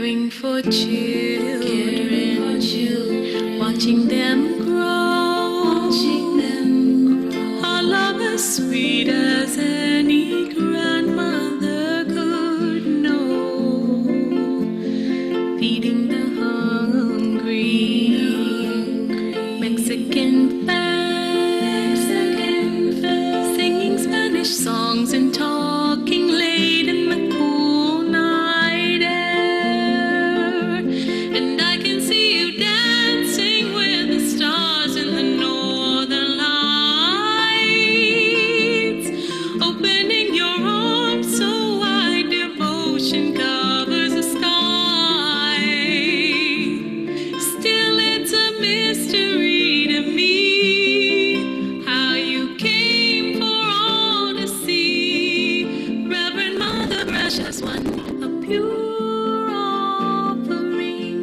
caring for children, watching them grow, a love as sweet as any grandmother could know, feeding the hungry, Mexican fest, singing Spanish songs and talking late in the cool night air. And I can see you dancing with the stars in the northern lights, opening your arms so wide, devotion covers the sky. Still, it's a mystery to me how you came for all to see. Reverend Mother Precious One, a pure offering.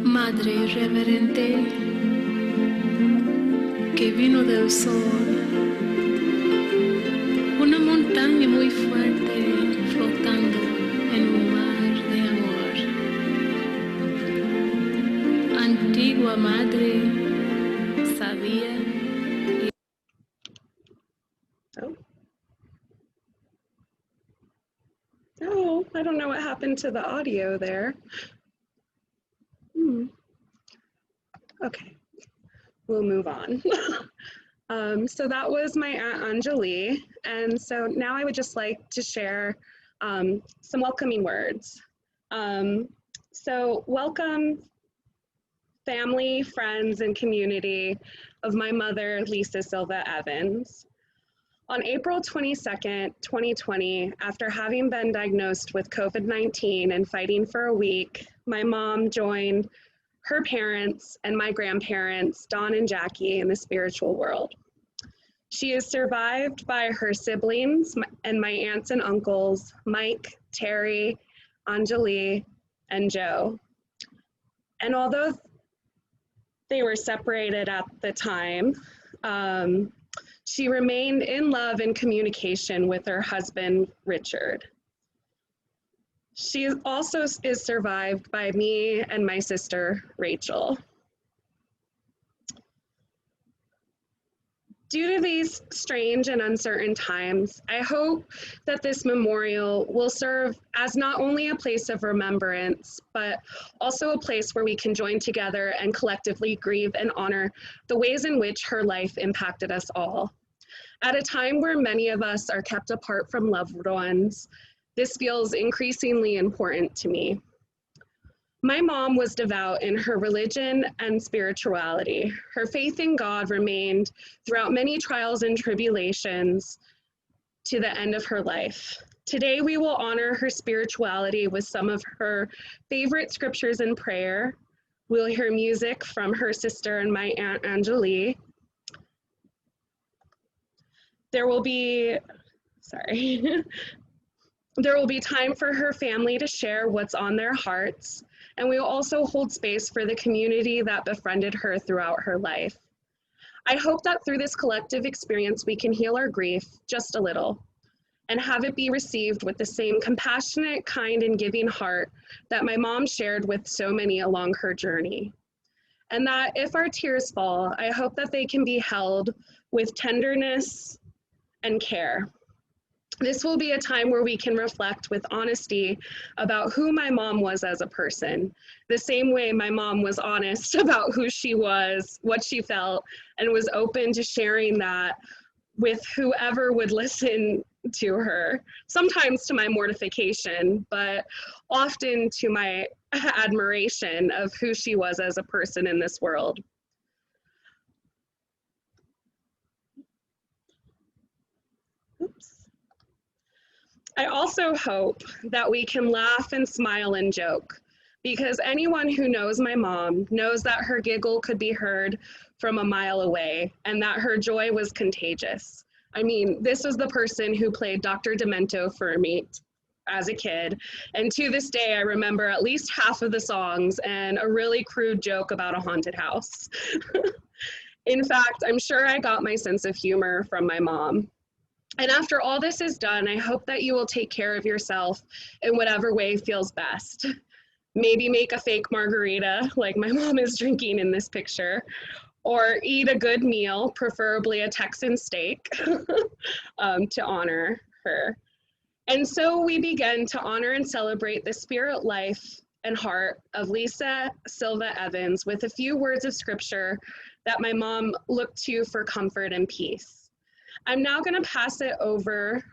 Madre irreverente que vino del sol, una montaña muy fuerte flotando en un mar de amor. Antigua madre sabía. Oh, I don't know what happened to the audio there. Okay, we'll move on. So that was my Aunt Anjali, and so now I would just like to share some welcoming words. So welcome, family, friends, and community of my mother, Lisa Silva Evans. On April 22nd, 2020, after having been diagnosed with COVID-19 and fighting for a week, my mom joined her parents and my grandparents, Don and Jackie, in the spiritual world. She is survived by her siblings and my aunts and uncles, Mike, Terry, Anjali, and Joe. And although they were separated at the time, she remained in love and communication with her husband, Richard. She also is survived by me and my sister, Rachel. Due to these strange and uncertain times, I hope that this memorial will serve as not only a place of remembrance, but also a place where we can join together and collectively grieve and honor the ways in which her life impacted us all. At a time where many of us are kept apart from loved ones, this feels increasingly important to me. My mom was devout in her religion and spirituality. Her faith in God remained throughout many trials and tribulations to the end of her life. Today, we will honor her spirituality with some of her favorite scriptures and prayer. We'll hear music from her sister and my Aunt Anjali. There will be time for her family to share what's on their hearts, and we will also hold space for the community that befriended her throughout her life. I hope that through this collective experience, we can heal our grief just a little and have it be received with the same compassionate, kind, and giving heart that my mom shared with so many along her journey. And that if our tears fall, I hope that they can be held with tenderness and care. This will be a time where we can reflect with honesty about who my mom was as a person, the same way my mom was honest about who she was, what she felt, and was open to sharing that with whoever would listen to her, sometimes to my mortification, but often to my admiration of who she was as a person in this world. Oops. I also hope that we can laugh and smile and joke, because anyone who knows my mom knows that her giggle could be heard from a mile away and that her joy was contagious. I mean, this was the person who played Dr. Demento for me as a kid, and to this day I remember at least half of the songs and a really crude joke about a haunted house. In fact, I'm sure I got my sense of humor from my mom. And after all this is done, I hope that you will take care of yourself in whatever way feels best. Maybe make a fake margarita like my mom is drinking in this picture, or eat a good meal, preferably a Texan steak, to honor her. And so we begin to honor and celebrate the spirit, life, and heart of Lisa Silva Evans with a few words of scripture that my mom looked to for comfort and peace. I'm now going to pass it over.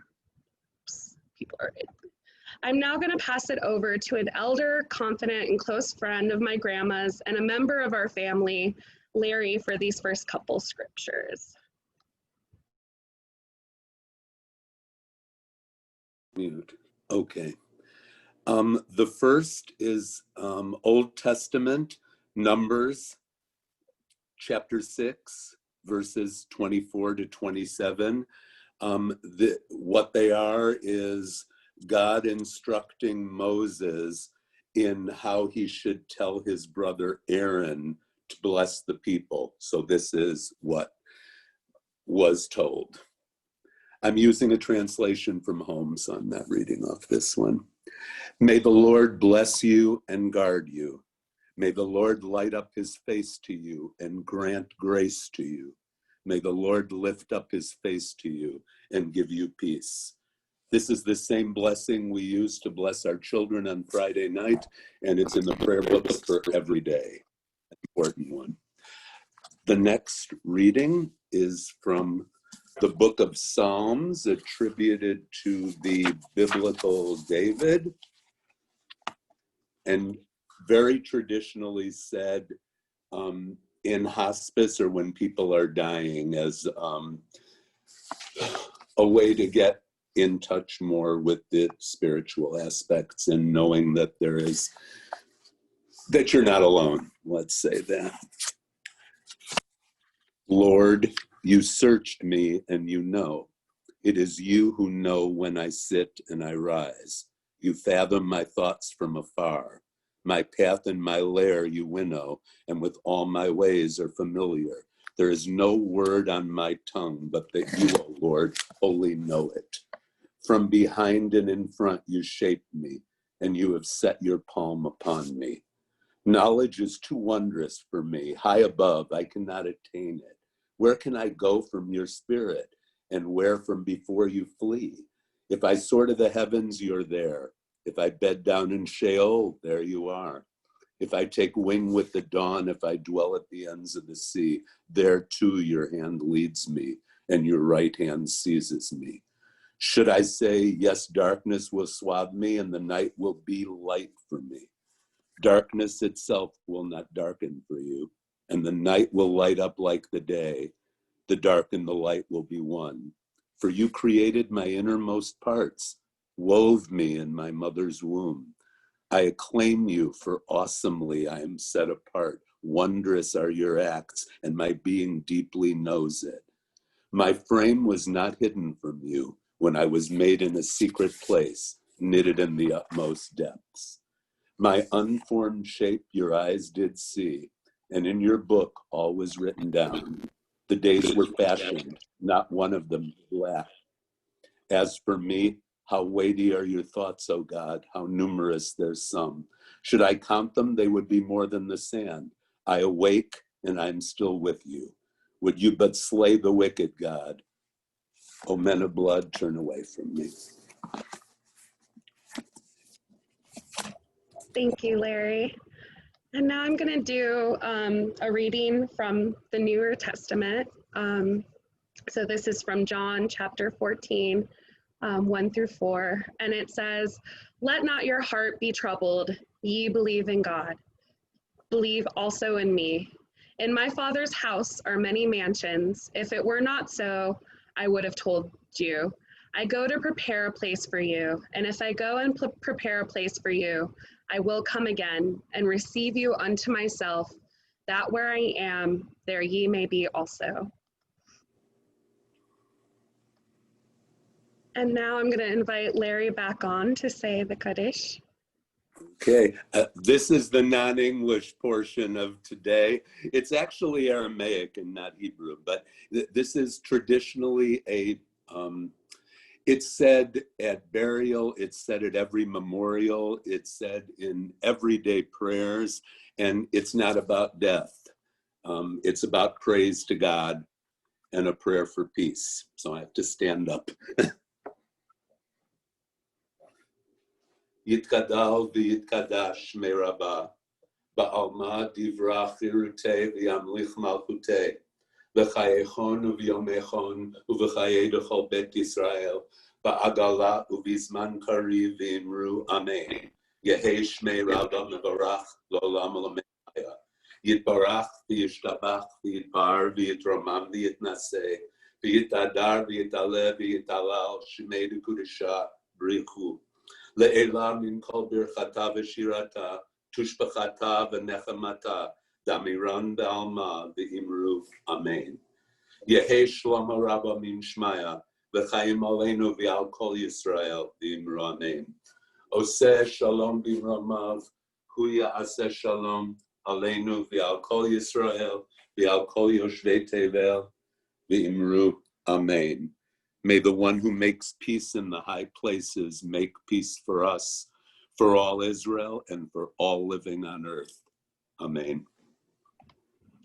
I'm now going to pass it over to an elder, confident, and close friend of my grandma's and a member of our family, Larry, for these first couple scriptures. Mute. Okay. The first is Old Testament, Numbers, chapter 6, verses 24 to 27. What they are is God instructing Moses in how he should tell his brother Aaron to bless the people. So this is what was told. I'm using a translation from home, so I'm not reading off this one. May the Lord bless you and guard you. May the Lord light up his face to you and grant grace to you. May the Lord lift up his face to you and give you peace. This is the same blessing we use to bless our children on Friday night, and it's in the prayer books for every day. An important one. The next reading is from the book of Psalms, attributed to the biblical David, and very traditionally said in hospice or when people are dying as a way to get in touch more with the spiritual aspects and knowing that that you're not alone. Let's say that. Lord, you searched me and you know. It is you who know when I sit and I rise. You fathom my thoughts from afar. My path and my lair you winnow, and with all my ways are familiar. There is no word on my tongue, but that you, O Lord, wholly know it. From behind and in front you shaped me, and you have set your palm upon me. Knowledge is too wondrous for me. High above, I cannot attain it. Where can I go from your spirit, and where from before you flee? If I soar to the heavens, you're there. If I bed down in Sheol, there you are. If I take wing with the dawn, if I dwell at the ends of the sea, there too your hand leads me, and your right hand seizes me. Should I say, yes, darkness will swathe me, and the night will be light for me? Darkness itself will not darken for you, and the night will light up like the day. The dark and the light will be one. For you created my innermost parts, wove me in my mother's womb. I acclaim you, for awesomely I am set apart. Wondrous are your acts, and my being deeply knows it. My frame was not hidden from you when I was made in a secret place, knitted in the utmost depths. My unformed shape your eyes did see, and in your book all was written down. The days were fashioned, not one of them lacked. As for me, how weighty are your thoughts, O God, how numerous their sum. Should I count them, they would be more than the sand. I awake, and I am still with you. Would you but slay the wicked, God? O men of blood, turn away from me. Thank you, Larry. And now I'm going to do a reading from the Newer Testament. So this is from John chapter 14, 1 through 4. And it says, "Let not your heart be troubled. Ye believe in God. Believe also in me. In my Father's house are many mansions. If it were not so, I would have told you. I go to prepare a place for you. And if I go and prepare a place for you, I will come again and receive you unto myself, that where I am, there ye may be also." And now I'm going to invite Larry back on to say the Kaddish. Okay, this is the non-English portion of today. It's actually Aramaic and not Hebrew, but this is traditionally a It's said at burial, it's said at every memorial, it's said in everyday prayers, and it's not about death. It's about praise to God and a prayer for peace. So I have to stand up. Yitkadal v'yitkadash meraba, ba'alma divra chirute v'yamlich malchute, v'chayechon u'v'yomechon u'v'chaye dechol bet Yisrael, ba'agala u'vizman kariv v'imru amen. Yehi shmei rabba mevarach l'olam l'mehaya. Yitbarach v'yishtabach v'yitbar v'yitramam v'yitnaseh, v'yitadar v'yitaleh v'yitalal shmei d'kudesha b'richu. Le'ela min kol birchata v'shirata, tushbachata v'nechamata, damiran b'alma v'imru amen. Yehi shlama rabba min shmaya, v'chayim aleinu v'al kol Yisrael v'imru amen. Oseh shalom b'ramav, huya aseh shalom aleinu v'al kol Yisrael v'al kol yoshvei tevel v'imru amen. May the one who makes peace in the high places make peace for us, for all Israel, and for all living on earth. Amen.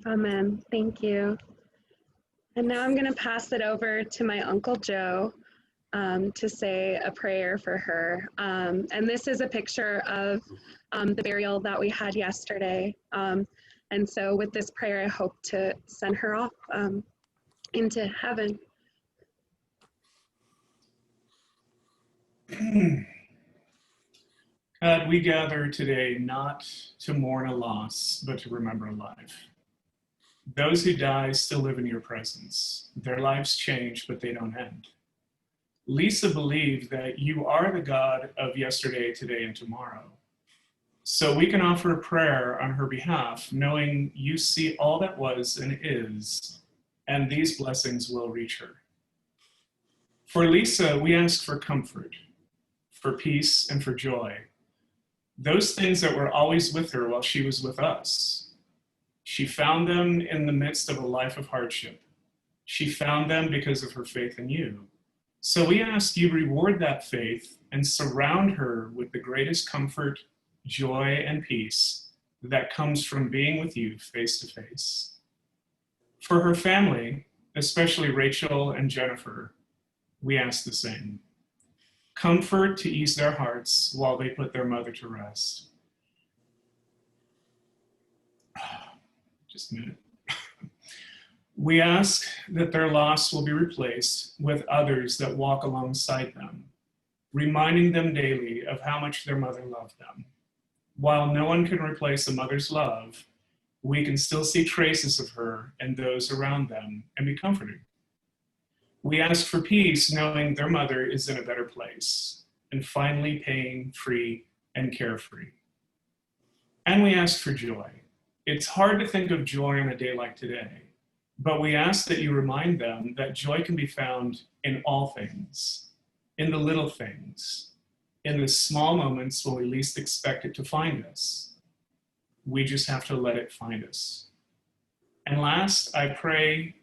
Amen. Thank you. And now I'm going to pass it over to my Uncle Joe to say a prayer for her. And this is a picture of the burial that we had yesterday. And so with this prayer, I hope to send her off into heaven. God, we gather today not to mourn a loss, but to remember a life. Those who die still live in your presence. Their lives change, but they don't end. Lisa believed that you are the God of yesterday, today, and tomorrow. So we can offer a prayer on her behalf, knowing you see all that was and is, and these blessings will reach her. For Lisa, we ask for comfort, for peace, and for joy. Those things that were always with her while she was with us. She found them in the midst of a life of hardship. She found them because of her faith in you. So we ask you reward that faith and surround her with the greatest comfort, joy, and peace that comes from being with you face to face. For her family, especially Rachel and Jennifer, we ask the same. Comfort to ease their hearts while they put their mother to rest. Just a minute. We ask that their loss will be replaced with others that walk alongside them, reminding them daily of how much their mother loved them. While no one can replace a mother's love, we can still see traces of her and those around them and be comforted. We ask for peace, knowing their mother is in a better place and finally pain-free and carefree. And we ask for joy. It's hard to think of joy on a day like today, but we ask that you remind them that joy can be found in all things, in the little things, in the small moments when we least expect it to find us. We just have to let it find us. And last, I pray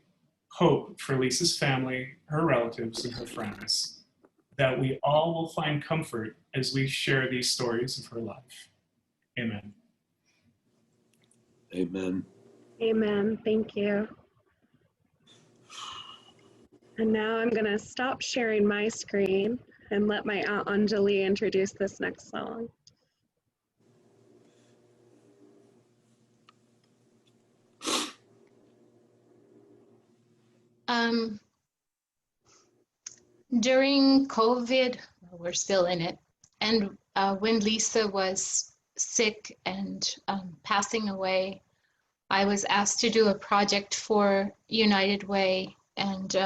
hope for Lisa's family, her relatives, and her friends, that we all will find comfort as we share these stories of her life. Amen. Amen. Amen. Thank you. And now I'm going to stop sharing my screen and let my Aunt Anjali introduce this next song. During COVID, we're still in it, and when Lisa was sick and passing away, I was asked to do a project for United Way, and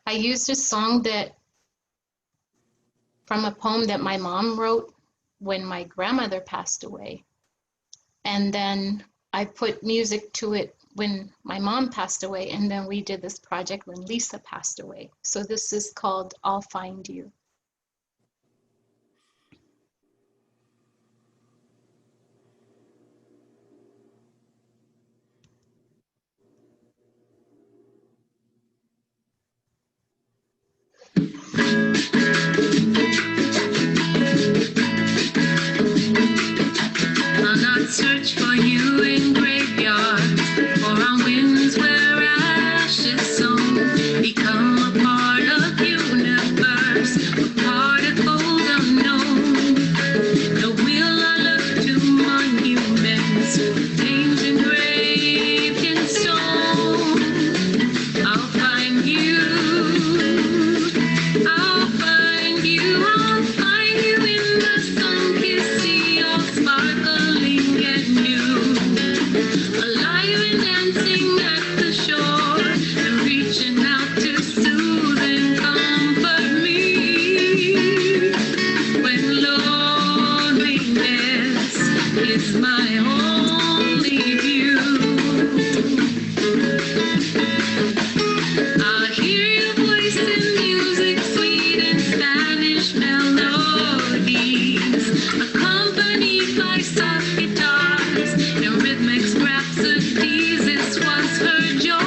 I used a song from a poem that my mom wrote when my grandmother passed away, and then I put music to it when my mom passed away, and then we did this project when Lisa passed away. So this is called I'll Find You. alive and dancing at the shore, and reaching out to soothe and comfort me. When loneliness is my only view, I hear your voice in music, sweet and Spanish melodies, accompanied by soft guitars and rhythmic rhapsodies. This was her joy.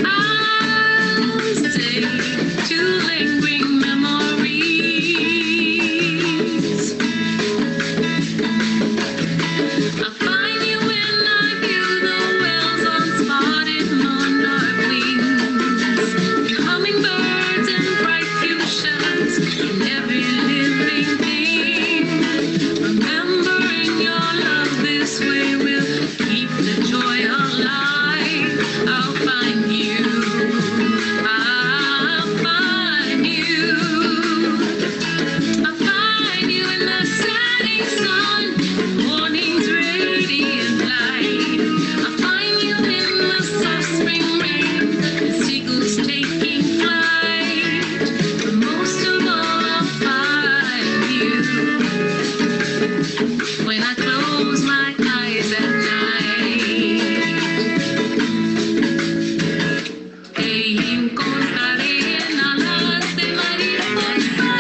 I'll stay to lingering memories. I find you when I view the wells on spotted monarch wings, hummingbirds and bright fuchsias in every living thing. Remembering your love this way will keep the joy alive. I'll find you. I'll find you. I'll find you in the setting sun, morning's radiant light. I'll find you in the soft spring rain, the seagulls taking flight. But most of all, I'll find you when I close my eyes at night. Te encontraré en alas de mariposa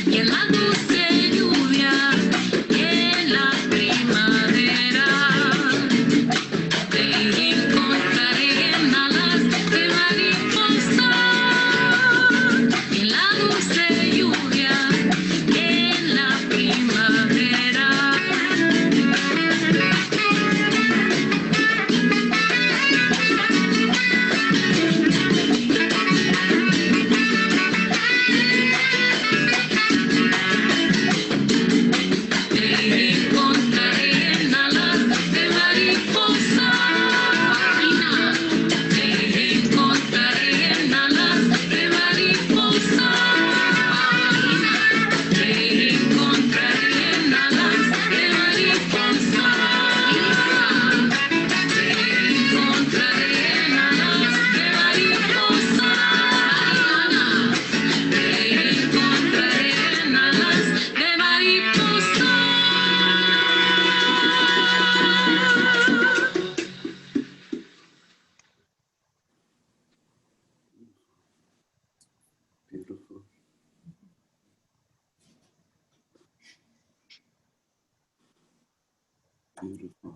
y en la dulce lluvia en la primavera. Te encontraré en alas de mariposa y en la dulce lluvia en la primavera. Te encontraré en alas de mariposa. Te encontraré en alas de mariposa. Te encontraré en alas de mariposa. Te encontraré en alas de mariposa. Te encontraré en alas de mariposa. Beautiful. Beautiful.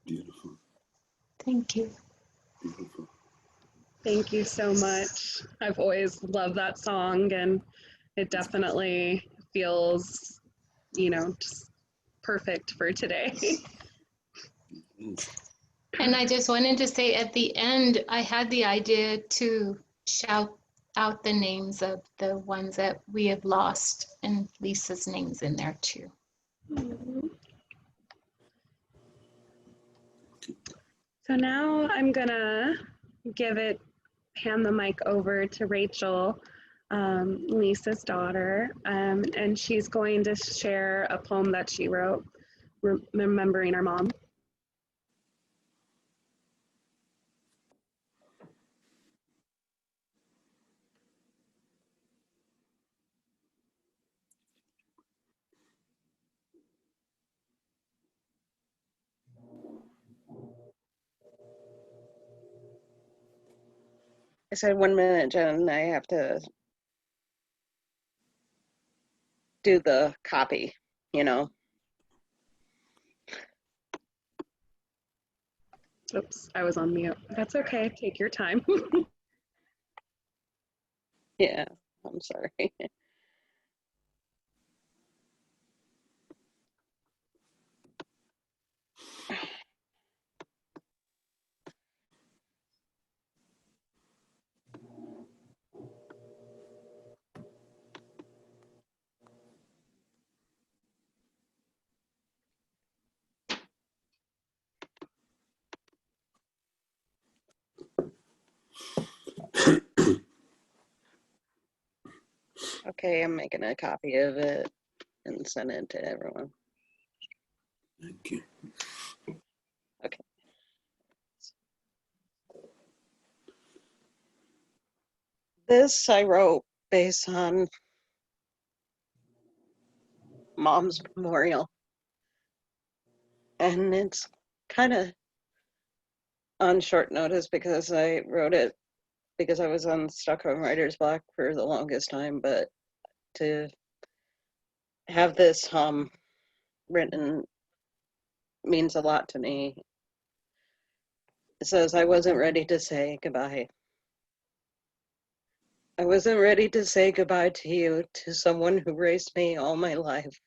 Beautiful. Thank you. Beautiful. Thank you so much. I've always loved that song, and it definitely feels, just perfect for today. Yes. And I just wanted to say at the end, I had the idea to shout out the names of the ones that we have lost, and Lisa's name's in there too. So now I'm gonna hand the mic over to Rachel, Lisa's daughter, and she's going to share a poem that she wrote, remembering our mom. I said 1 minute, Jen. I have to do the copy, Oops, I was on mute. That's okay, take your time. Yeah, I'm sorry. Okay, I'm making a copy of it and send it to everyone. Thank you. Okay. This I wrote based on Mom's memorial. And it's kind of on short notice because I wrote it because I was on Stockholm Writer's Block for the longest time, but to have this written means a lot to me. It says, I wasn't ready to say goodbye. I wasn't ready to say goodbye to you, to someone who raised me all my life,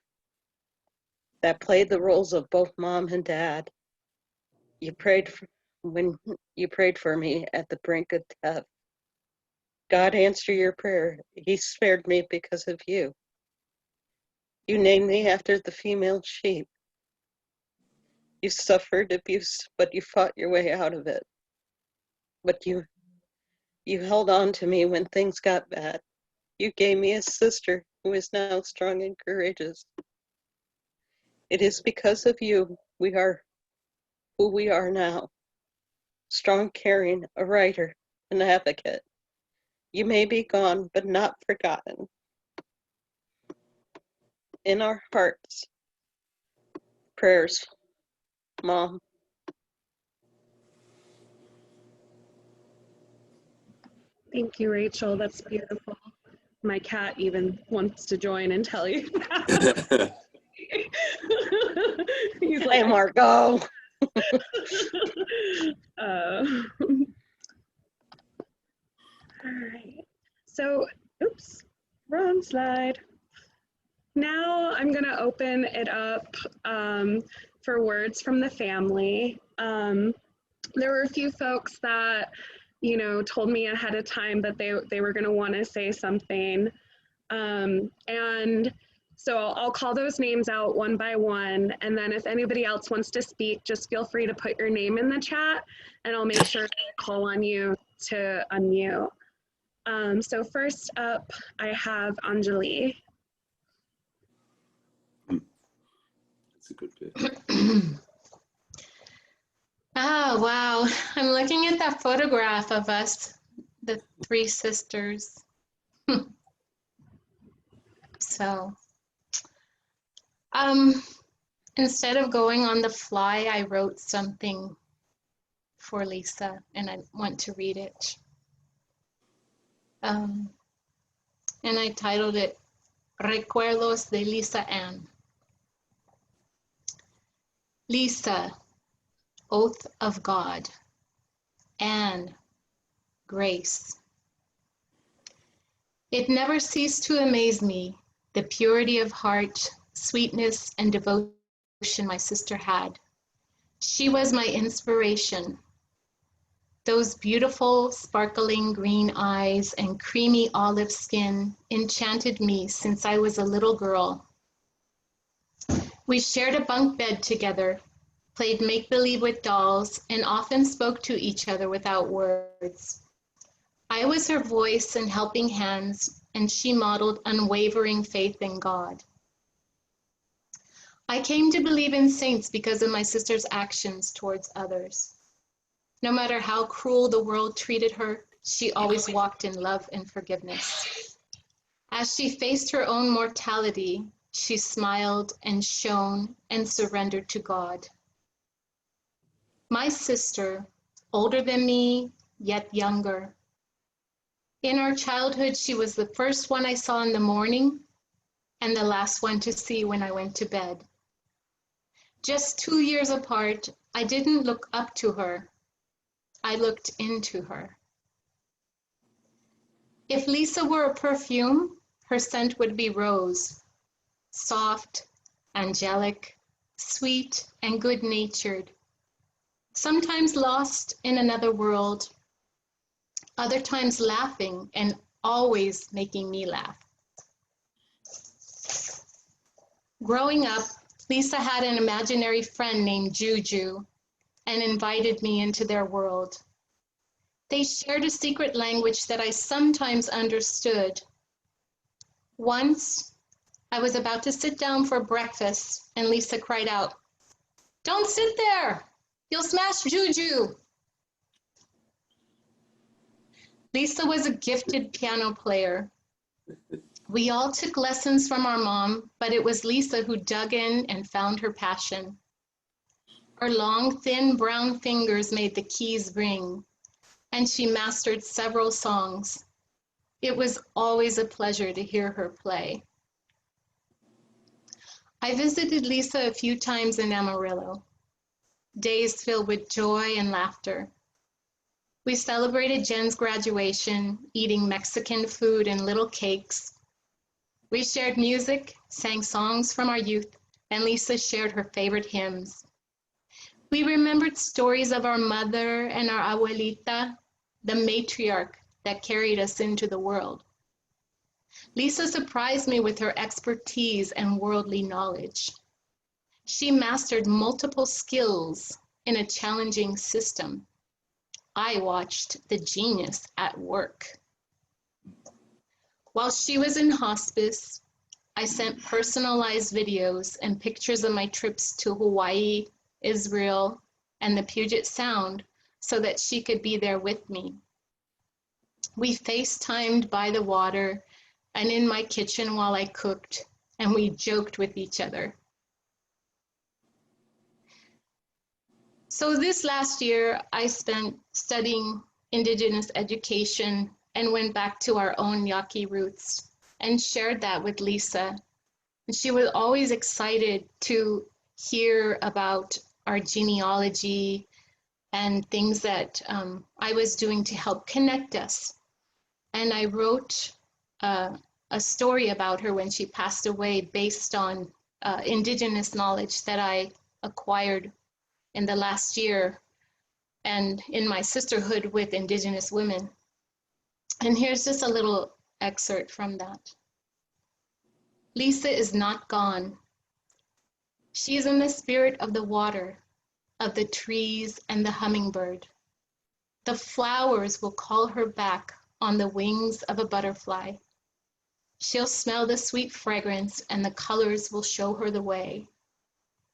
that played the roles of both mom and dad. When you prayed for me at the brink of death. God answered your prayer. He spared me because of you. You named me after the female sheep. You suffered abuse, but you fought your way out of it. But you held on to me when things got bad. You gave me a sister who is now strong and courageous. It is because of you we are who we are now. Strong, caring, a writer, an advocate. You may be gone, but not forgotten. In our hearts, prayers, Mom. Thank you, Rachel. That's beautiful. My cat even wants to join and tell you that. He's Hey, like, Margot. all right. So, oops, wrong slide. Now I'm going to open it up for words from the family. There were a few folks that, you know, told me ahead of time that they were going to want to say something. And so I'll call those names out one by one. And then if anybody else wants to speak, just feel free to put your name in the chat and I'll make sure to call on you to unmute. So first up, I have Anjali. That's a good pick. Oh, wow. I'm looking at that photograph of us, the three sisters. So, instead of going on the fly, I wrote something for Lisa and I want to read it. And I titled it Recuerdos de Lisa Ann. Lisa, Oath of God, Anne, Grace. It never ceased to amaze me, the purity of heart, sweetness, and devotion my sister had. She was my inspiration. Those beautiful, sparkling green eyes and creamy olive skin enchanted me since I was a little girl. We shared a bunk bed together, played make-believe with dolls, and often spoke to each other without words. I was her voice and helping hands, and she modeled unwavering faith in God. I came to believe in saints because of my sister's actions towards others. No matter how cruel the world treated her, she always walked in love and forgiveness. As she faced her own mortality, she smiled and shone and surrendered to God. My sister, older than me, yet younger. In our childhood, she was the first one I saw in the morning and the last one to see when I went to bed. Just 2 years apart, I didn't look up to her. I looked into her. If Lisa were a perfume, her scent would be rose, soft, angelic, sweet, and good-natured, sometimes lost in another world, other times laughing and always making me laugh. Growing up, Lisa had an imaginary friend named Juju and invited me into their world. They shared a secret language that I sometimes understood. Once, I was about to sit down for breakfast, and Lisa cried out, "Don't sit there! You'll smash Juju!" Lisa was a gifted piano player. We all took lessons from our mom, but it was Lisa who dug in and found her passion. Her long, thin brown fingers made the keys ring, and she mastered several songs. It was always a pleasure to hear her play. I visited Lisa a few times in Amarillo, days filled with joy and laughter. We celebrated Jen's graduation, eating Mexican food and little cakes. We shared music, sang songs from our youth, and Lisa shared her favorite hymns. We remembered stories of our mother and our abuelita, the matriarch that carried us into the world. Lisa surprised me with her expertise and worldly knowledge. She mastered multiple skills in a challenging system. I watched the genius at work. While she was in hospice, I sent personalized videos and pictures of my trips to Hawaii, Israel, and the Puget Sound so that she could be there with me. We FaceTimed by the water and in my kitchen while I cooked, and we joked with each other. So this last year, I spent studying Indigenous education and went back to our own Yaqui roots and shared that with Lisa. And she was always excited to hear about our genealogy and things that I was doing to help connect us. And I wrote a story about her when she passed away based on Indigenous knowledge that I acquired in the last year and in my sisterhood with Indigenous women. And here's just a little excerpt from that. Lisa is not gone. She is in the spirit of the water, of the trees and the hummingbird. The flowers will call her back on the wings of a butterfly. She'll smell the sweet fragrance and the colors will show her the way.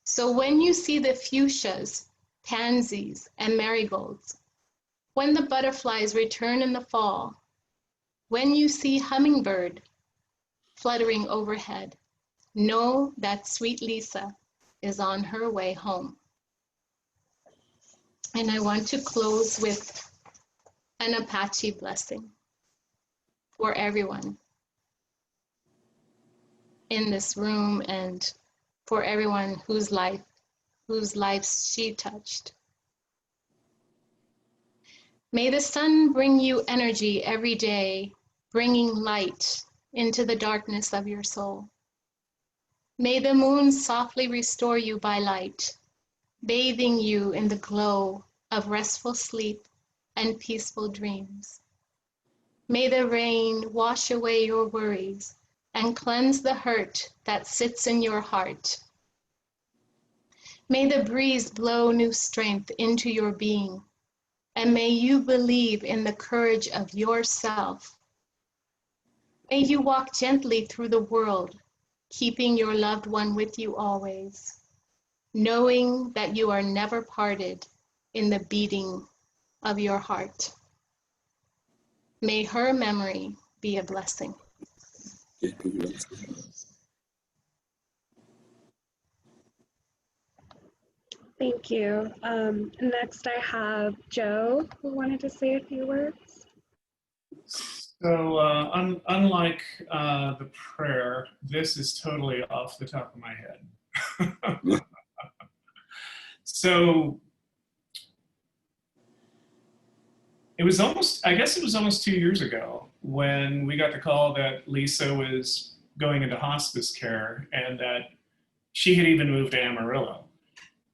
So when you see the fuchsias, pansies, and marigolds, when the butterflies return in the fall, when you see hummingbird fluttering overhead, know that sweet Lisa is on her way home. And I want to close with an Apache blessing for everyone in this room and for everyone whose lives she touched. May the sun bring you energy every day, bringing light into the darkness of your soul. May the moon softly restore you by light, bathing you in the glow of restful sleep and peaceful dreams. May the rain wash away your worries and cleanse the hurt that sits in your heart. May the breeze blow new strength into your being, and may you believe in the courage of yourself. May you walk gently through the world, keeping your loved one with you always, knowing that you are never parted in the beating of your heart. May her memory be a blessing. Thank you. Next I have Joe, who wanted to say a few words. So unlike the prayer, this is totally off the top of my head. So I guess it was almost 2 years ago when we got the call that Lisa was going into hospice care and that she had even moved to Amarillo.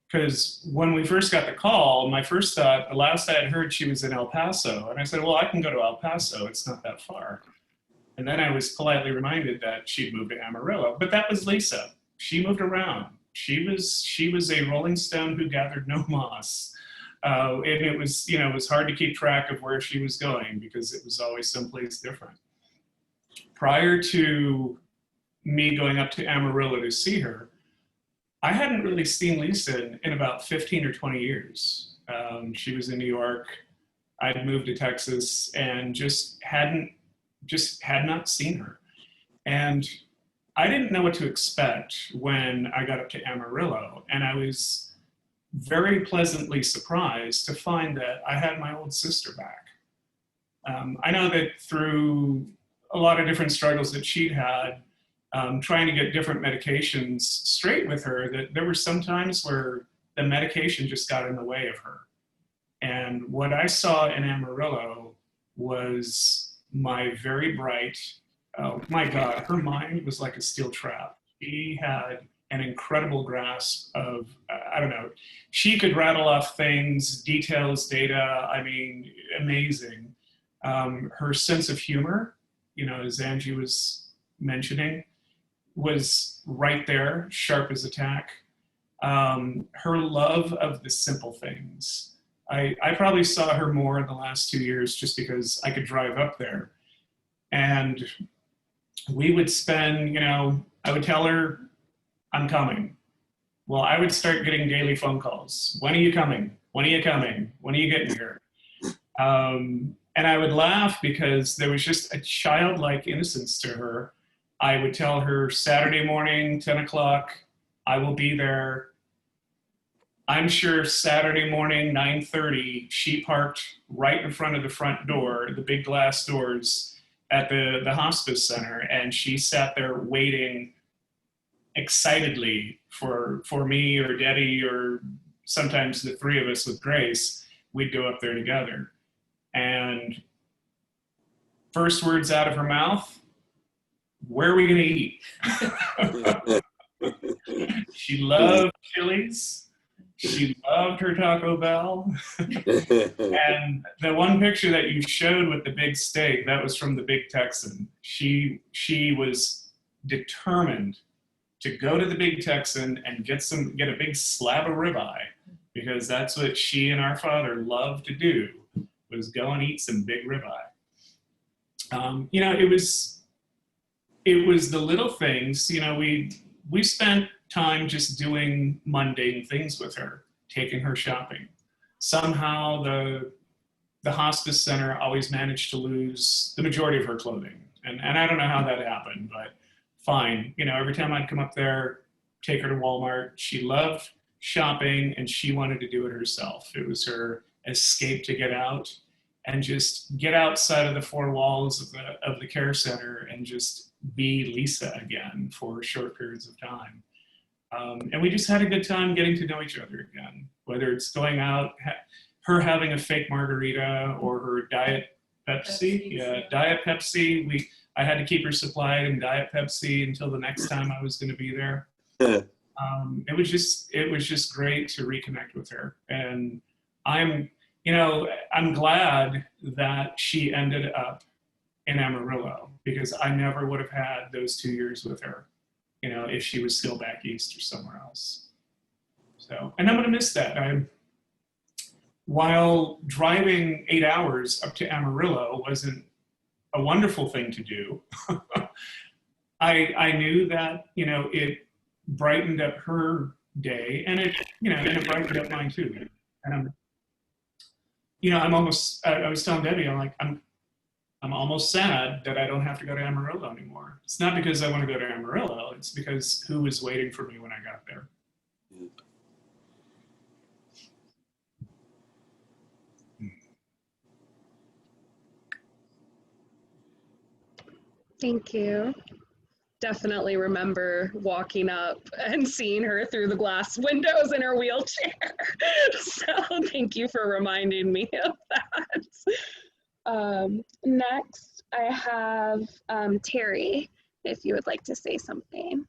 Because when we first got the call, my first thought, the last I had heard, she was in El Paso. And I said, well, I can go to El Paso. It's not that far. And then I was politely reminded that she'd moved to Amarillo. But that was Lisa. She moved around. She was a rolling stone who gathered no moss. And it was hard to keep track of where she was going because it was always someplace different. Prior to me going up to Amarillo to see her, I hadn't really seen Lisa in about 15 or 20 years. She was in New York. I'd moved to Texas and had not seen her. And I didn't know what to expect when I got up to Amarillo. And I was very pleasantly surprised to find that I had my old sister back. I know that through a lot of different struggles that she'd had, trying to get different medications straight with her, that there were some times where the medication just got in the way of her. And what I saw in Amarillo was my very bright, oh my God, her mind was like a steel trap. She had an incredible grasp of, I don't know, she could rattle off things, details, data, I mean, amazing. Her sense of humor, you know, as Angie was mentioning, was right there, sharp as a tack. Her love of the simple things. I probably saw her more in the last 2 years just because I could drive up there. And we would spend, you know, I would tell her, I'm coming. Well, I would start getting daily phone calls. When are you coming? When are you coming? When are you getting here? And I would laugh because there was just a childlike innocence to her. I would tell her Saturday morning, 10 o'clock, I will be there. I'm sure Saturday morning, 9:30, she parked right in front of the front door, the big glass doors at the hospice center, and she sat there waiting excitedly for me or Debbie, or sometimes the three of us with Grace. We'd go up there together. And first words out of her mouth, where are we going to eat? She loved Chili's. She loved her Taco Bell. And the one picture that you showed with the big steak, that was from the Big Texan. She was determined to go to the Big Texan and get a big slab of ribeye, because that's what she and our father loved to do, was go and eat some big ribeye. You know, it was the little things. You know, we spent time just doing mundane things with her, taking her shopping. Somehow the hospice center always managed to lose the majority of her clothing. And I don't know how that happened, but fine. You know, every time I'd come up there, take her to Walmart, she loved shopping and she wanted to do it herself. It was her escape to get out and just get outside of the four walls of the care center and just be Lisa again for short periods of time. And we just had a good time getting to know each other again, whether it's going out, her having a fake margarita or her Diet Pepsi. Diet Pepsi. I had to keep her supplied in Diet Pepsi until the next time I was going to be there. It was just great to reconnect with her. And I'm glad that she ended up in Amarillo, because I never would have had those 2 years with her, you know, if she was still back east or somewhere else. So, and I'm going to miss that. While driving 8 hours up to Amarillo wasn't a wonderful thing to do, I knew that, you know, it brightened up her day, and it brightened up mine too. And I was telling Debbie, I'm almost sad that I don't have to go to Amarillo anymore. It's not because I want to go to Amarillo, it's because who was waiting for me when I got there. Thank you. Definitely remember walking up and seeing her through the glass windows in her wheelchair. So thank you for reminding me of that. Next, I have Terry, if you would like to say something.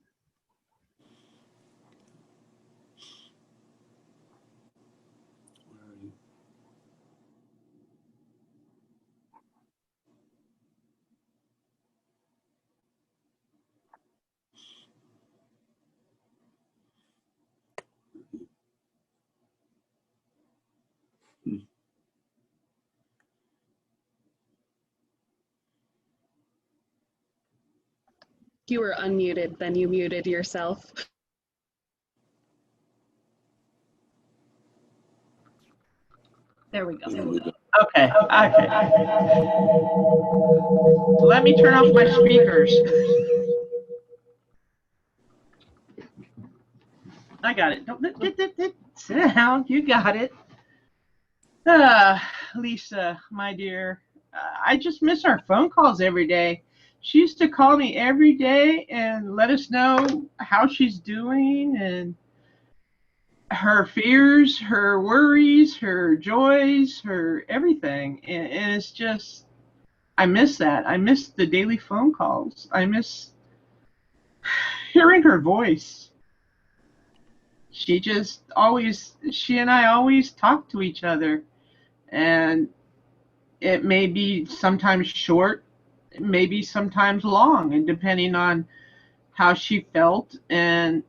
You were unmuted, then you muted yourself. There we go. There we go. Okay. Let me turn off my speakers. I got it. Sit down. You got it. Lisa, my dear, I just miss our phone calls every day. She used to call me every day and let us know how she's doing and her fears, her worries, her joys, her everything. And it's just, I miss that. I miss the daily phone calls. I miss hearing her voice. She and I always talk to each other. And it may be sometimes short, maybe sometimes long, and depending on how she felt and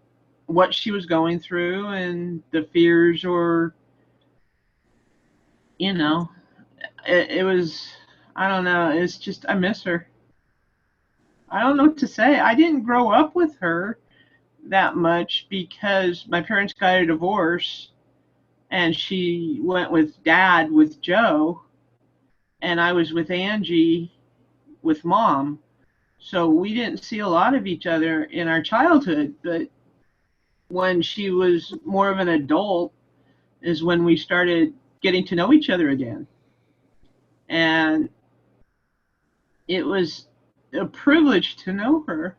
what she was going through and the fears or, it was, I don't know, it's just, I miss her. I don't know what to say. I didn't grow up with her that much because my parents got a divorce and she went with Dad with Joe and I was with Angie with Mom. So we didn't see a lot of each other in our childhood, but when she was more of an adult is when we started getting to know each other again. And it was a privilege to know her.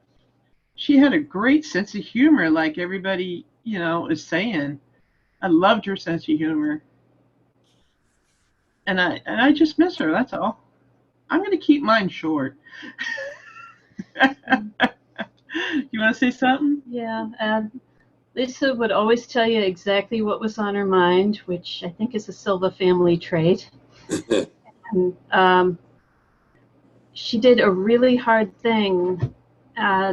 She had a great sense of humor, like everybody, is saying. I loved her sense of humor. And I just miss her, that's all. I'm going to keep mine short. You want to say something? Yeah, Lisa would always tell you exactly what was on her mind, which I think is a Silva family trait. And she did a really hard thing,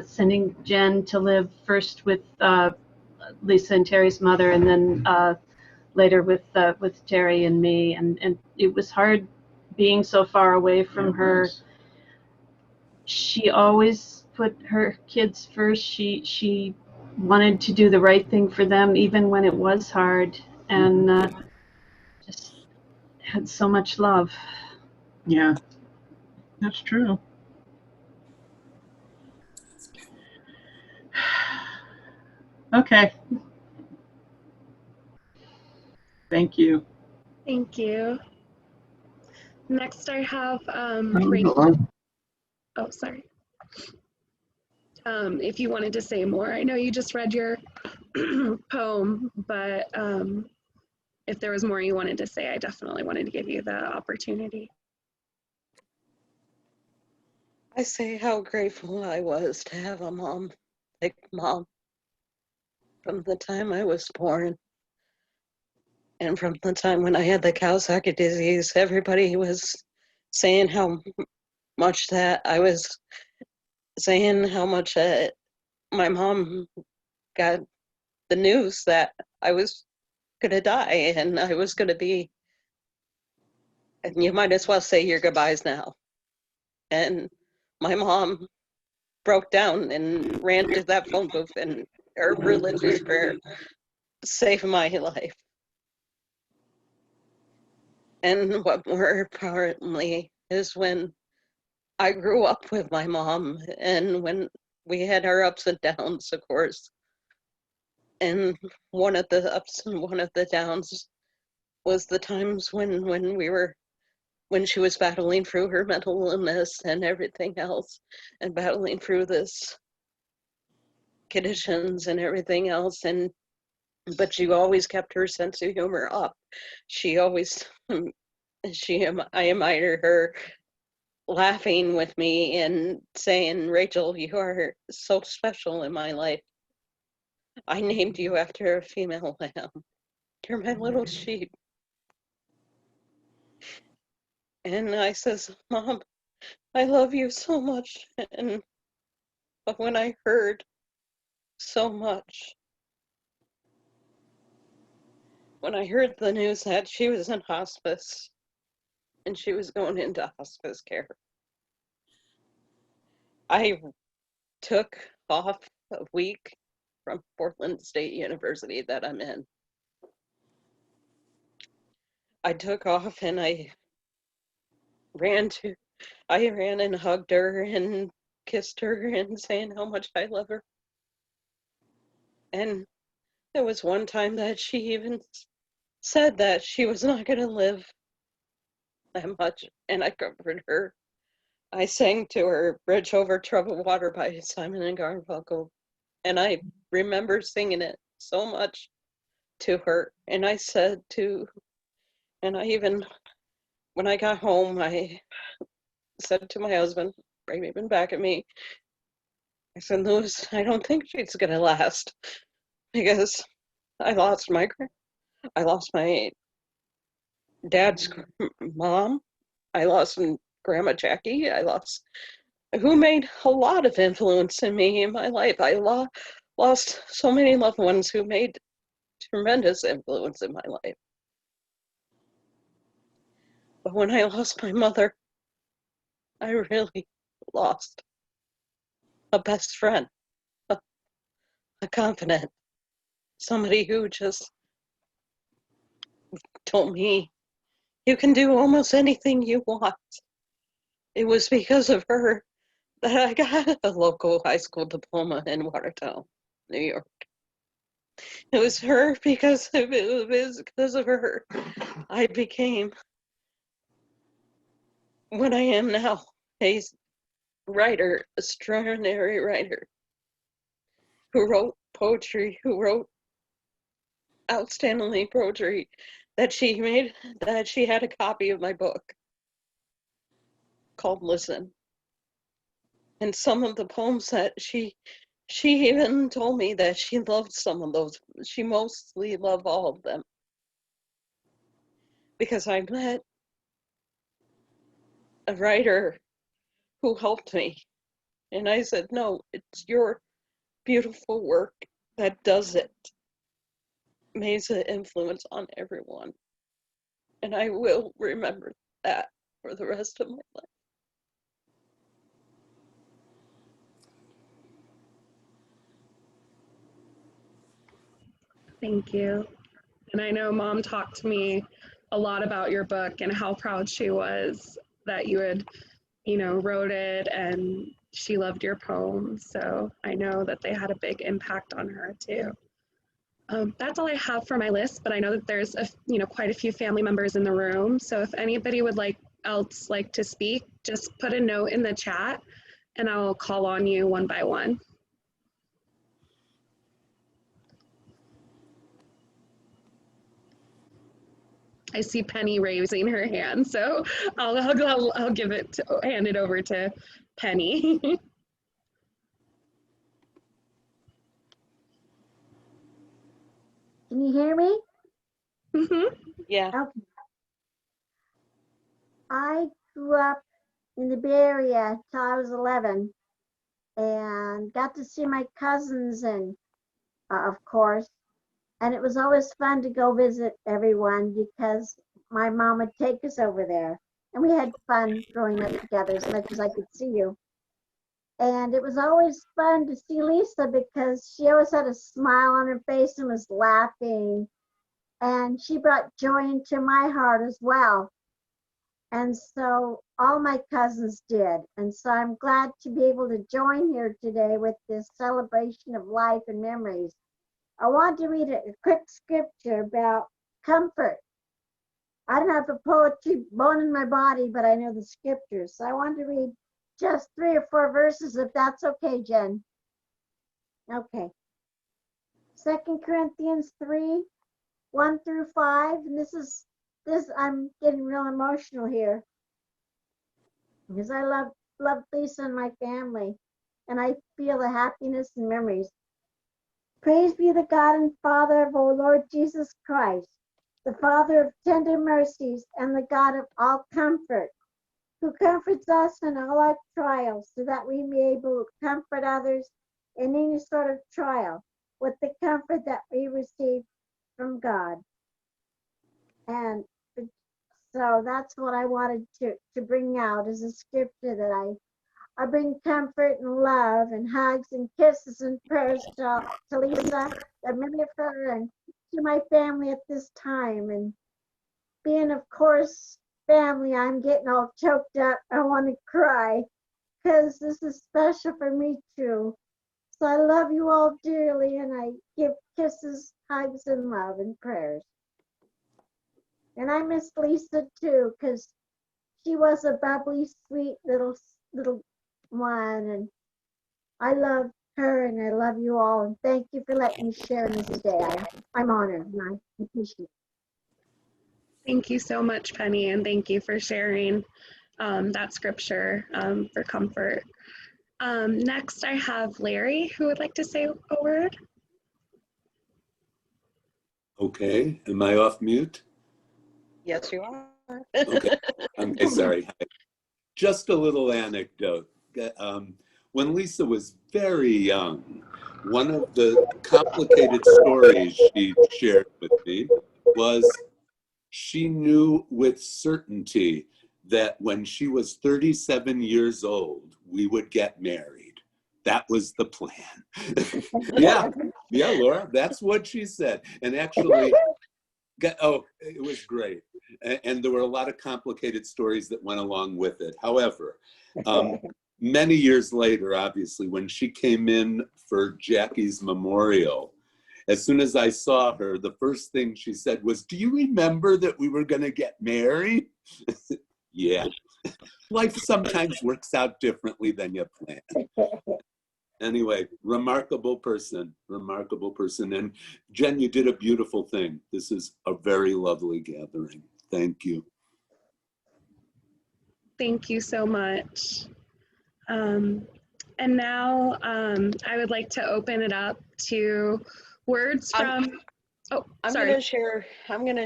sending Jen to live first with Lisa and Terry's mother, and then later with Terry and me. And it was hard being so far away from her. She always put her kids first. She wanted to do the right thing for them, even when it was hard, and just had so much love. Yeah, that's true. Okay. Thank you. Thank you. Next I have Rachel. Oh, sorry. If you wanted to say more, I know you just read your poem, but if there was more you wanted to say, I definitely wanted to give you the opportunity. I say how grateful I was to have a mom like Mom from the time I was born. And from the time when I had the Kawasaki disease, everybody was saying how much that I was saying how much my mom got the news that I was going to die and I was going to be, and you might as well say your goodbyes now. And my mom broke down and ran to that phone booth and her religious prayer saved my life. And what more importantly is when I grew up with my mom and when we had our ups and downs, of course. And one of the ups and one of the downs was the times when she was battling through her mental illness and everything else and battling through this conditions and everything else. But she always kept her sense of humor up. She always, I admire her laughing with me and saying, Rachel, you are so special in my life. I named you after a female lamb. You're my little sheep. And I says, Mom, I love you so much. But when I heard so much, when I heard the news that she was in hospice and she was going into hospice care, I took off a week from Portland State University that I'm in. I took off and I ran and hugged her and kissed her and saying how much I love her. And there was one time that she even said that she was not going to live that much, and I comforted her. I sang to her Bridge Over Troubled Water by Simon and Garfunkel, and I remember singing it so much to her. And I said and I even, when I got home, I said to my husband, right even back at me, I said, Louis, I don't think she's going to last, because I lost my dad's mom. I lost Grandma Jackie. Who made a lot of influence in me in my life. I lost so many loved ones who made tremendous influence in my life. But when I lost my mother, I really lost a best friend, a confidant, somebody who just told me, you can do almost anything you want. It was because of her that I got a local high school diploma in Watertown, New York. It was because of her I became what I am now, a writer, extraordinary writer, who wrote poetry, who wrote outstandingly poetry, that she had a copy of my book called Listen. And some of the poems that she even told me that she loved some of those. She mostly loved all of them, because I met a writer who helped me. And I said, no, it's your beautiful work that does it. Makes an influence on everyone. And I will remember that for the rest of my life. Thank you. And I know Mom talked to me a lot about your book and how proud she was that you had, wrote it, and she loved your poems. So I know that they had a big impact on her too. That's all I have for my list, but I know that there's quite a few family members in the room. So if anybody would like to speak, just put a note in the chat and I'll call on you one by one. I see Penny raising her hand, so I'll hand it over to Penny. Can you hear me? Mm-hmm. Yeah. Okay. I grew up in the Bay Area till I was 11 and got to see my cousins and of course, and it was always fun to go visit everyone because my mom would take us over there and we had fun growing up together as much as I could see you. And it was always fun to see Lisa because she always had a smile on her face and was laughing. And she brought joy into my heart as well. And so all my cousins did. And so I'm glad to be able to join here today with this celebration of life and memories. I want to read a quick scripture about comfort. I don't have a poetry bone in my body, but I know the scriptures. So I want to read just 3 or 4 verses, if that's okay, Jen. Okay. 2 Corinthians 3:1-5. And this I'm getting real emotional here because I love Lisa and my family, and I feel the happiness and memories. Praise be the God and Father of our Lord Jesus Christ, the Father of tender mercies and the God of all comfort, who comforts us in all our trials, so that we may be able to comfort others in any sort of trial with the comfort that we receive from God. And so that's what I wanted to bring out as a scripture that I bring comfort and love and hugs and kisses and prayers to Lisa, the memory of her, and to my family at this time. And being, of course, family, I'm getting all choked up. I want to cry because this is special for me too. So I love you all dearly, and I give kisses, hugs, and love and prayers. And I miss Lisa too, because she was a bubbly, sweet little one, and I love her, and I love you all, and thank you for letting me share in this day. I'm honored, and I appreciate it. Thank you so much, Penny, and thank you for sharing that scripture for comfort. Next, I have Larry, who would like to say a word. Okay, am I off mute? Yes, you are. Okay, I'm sorry. Just a little anecdote. When Lisa was very young, one of the complicated stories she shared with me was she knew with certainty that when she was 37 years old, we would get married. That was the plan. yeah, Laura, that's what she said. And actually, it was great. And there were a lot of complicated stories that went along with it. However, many years later, obviously, when she came in for Jackie's memorial, as soon as I saw her, the first thing she said was, "Do you remember that we were going to get married?" Yeah. Life sometimes works out differently than you plan. Anyway, remarkable person. And Jen, you did a beautiful thing. This is a very lovely gathering. Thank you. Thank you so much. And now I would like to open it up to words from, I'm gonna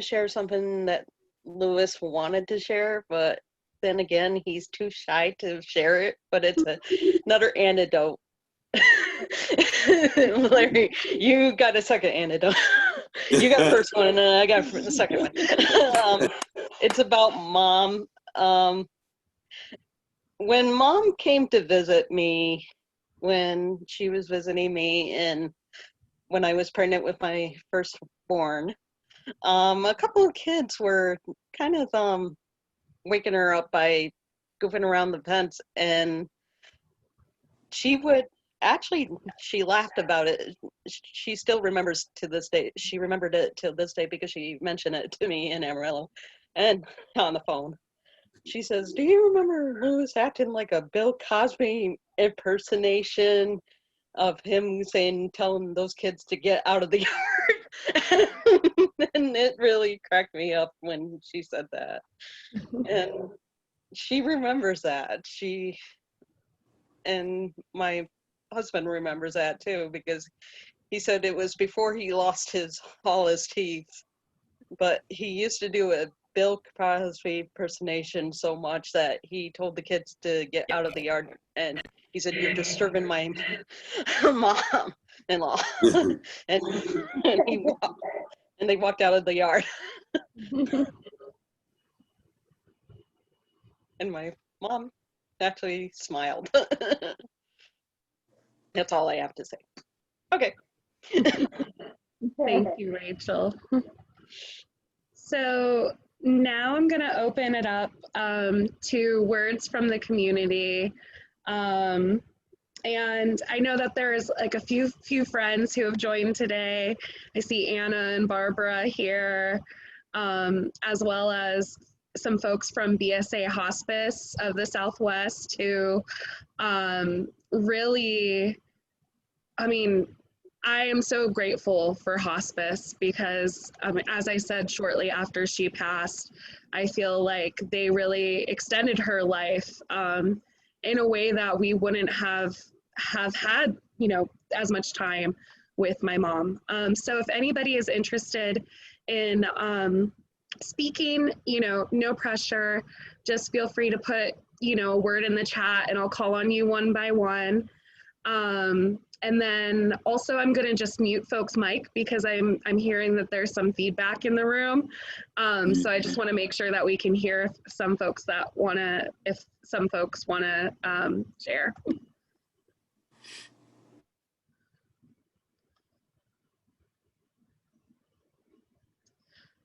share something that Lewis wanted to share, but then again, he's too shy to share it, but it's another anecdote. Larry, you got a second anecdote. You got the first one, and then I got the second one. It's about Mom. When Mom came to visit me, when she was visiting me, and when I was pregnant with my firstborn, a couple of kids were kind of waking her up by goofing around the fence, and she laughed about it. She still remembers to this day. She remembered it till this day because she mentioned it to me in Amarillo and on the phone. She says, "Do you remember Lewis acting like a Bill Cosby impersonation of him telling those kids to get out of the yard?" And it really cracked me up when she said that. And she remembers that. And my husband remembers that too, because he said it was before he lost all his teeth, but he used to do a Bill Cosby impersonation so much that he told the kids to get out of the yard, and he said, "You're disturbing my mom-in-law." and they walked out of the yard. And my mom actually smiled. That's all I have to say. Okay. Thank you, Rachel. So now I'm going to open it up to words from the community. And I know that there's like a few friends who have joined today. I see Anna and Barbara here, as well as some folks from BSA Hospice of the Southwest who really, I am so grateful for hospice because, as I said shortly after she passed, I feel like they really extended her life in a way that we wouldn't have had, as much time with my mom. So if anybody is interested in speaking, no pressure, just feel free to put, a word in the chat and I'll call on you one by one. And then also I'm going to just mute folks' mic because I'm hearing that there's some feedback in the room. So I just want to make sure that we can hear if some folks want to share.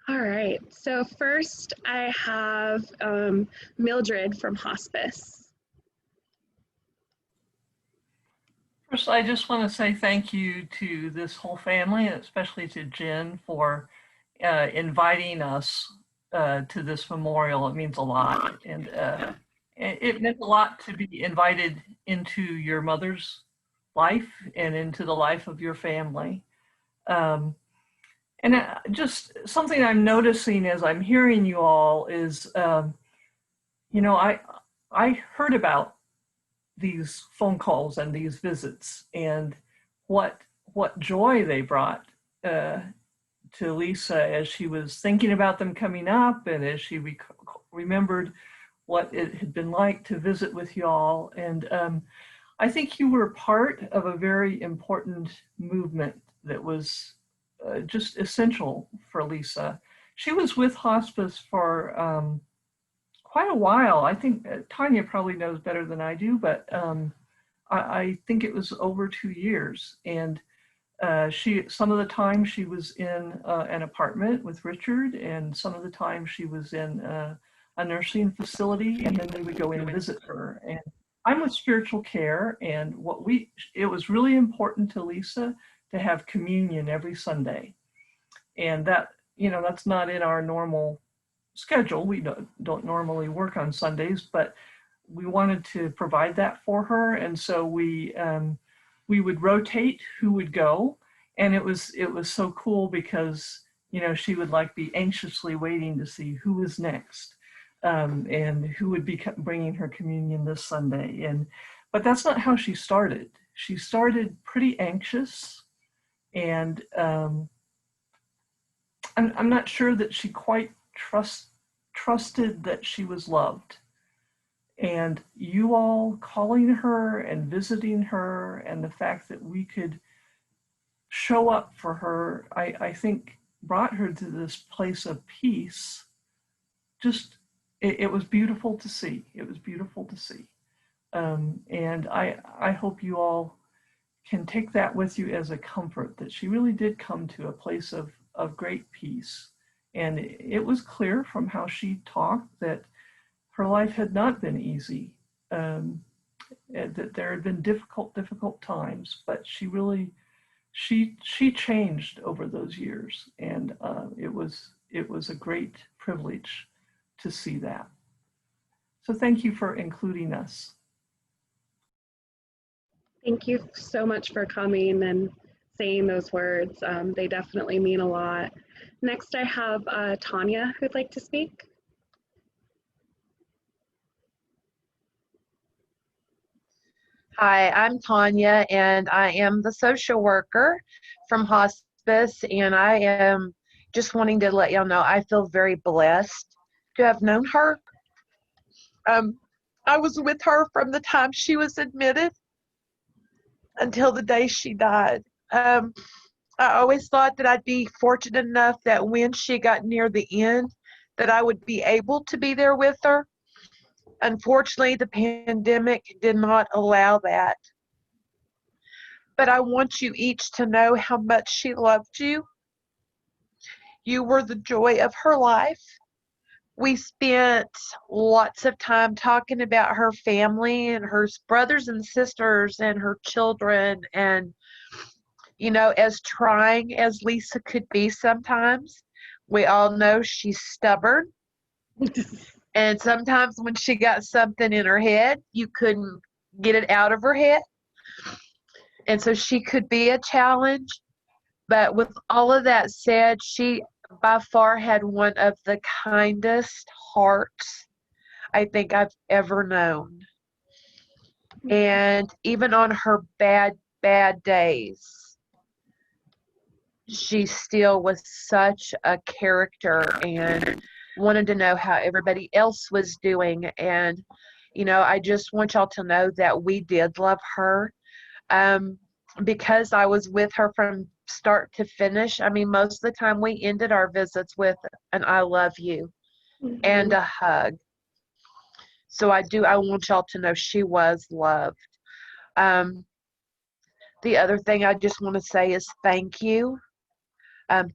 All right, so first I have Mildred from hospice. First, I just want to say thank you to this whole family, and especially to Jen for inviting us to this memorial. It means a lot. And it meant a lot to be invited into your mother's life and into the life of your family. And just something I'm noticing as I'm hearing you all is, you know, I heard about these phone calls and these visits and what joy they brought to Lisa as she was thinking about them coming up and as she remembered what it had been like to visit with y'all. And I think you were part of a very important movement that was just essential for Lisa. She was with hospice for quite a while. I think Tanya probably knows better than I do, but I think it was over 2 years. And some of the time she was in an apartment with Richard, and some of the time she was in a nursing facility, and then we would go in and visit her. And I'm with spiritual care, and it was really important to Lisa to have communion every Sunday. And that, you know, that's not in our normal schedule. We don't normally work on Sundays, but we wanted to provide that for her. And so we would rotate who would go. And it was so cool because, you know, she would like be anxiously waiting to see who was next and who would be bringing her communion this Sunday. But that's not how she started. She started pretty anxious, and I'm not sure that she quite trusted that she was loved. And you all calling her and visiting her, and the fact that we could show up for her, I think brought her to this place of peace. Just, it was beautiful to see. It was beautiful to see. And I hope you all can take that with you as a comfort, that she really did come to a place of great peace. And it was clear from how she talked that her life had not been easy, that there had been difficult times, but she changed over those years. And it was a great privilege to see that. So thank you for including us. Thank you so much for coming and saying those words. They definitely mean a lot. Next, I have Tanya who'd like to speak. Hi, I'm Tanya, and I am the social worker from hospice, and I am just wanting to let y'all know I feel very blessed to have known her. I was with her from the time she was admitted until the day she died. I always thought that I'd be fortunate enough that when she got near the end, that I would be able to be there with her. Unfortunately, the pandemic did not allow that. But I want you each to know how much she loved you. You were the joy of her life. We spent lots of time talking about her family and her brothers and sisters and her children. And, you know, as trying as Lisa could be sometimes, we all know she's stubborn. And sometimes when she got something in her head, you couldn't get it out of her head. And so she could be a challenge. But with all of that said, she by far had one of the kindest hearts I think I've ever known. And even on her bad days, she still was such a character and wanted to know how everybody else was doing. And, you know, I just want y'all to know that we did love her. because I was with her from start to finish. I mean, most of the time we ended our visits with an "I love you" and a hug. So I want y'all to know she was loved. Um, the other thing I just want to say is thank you.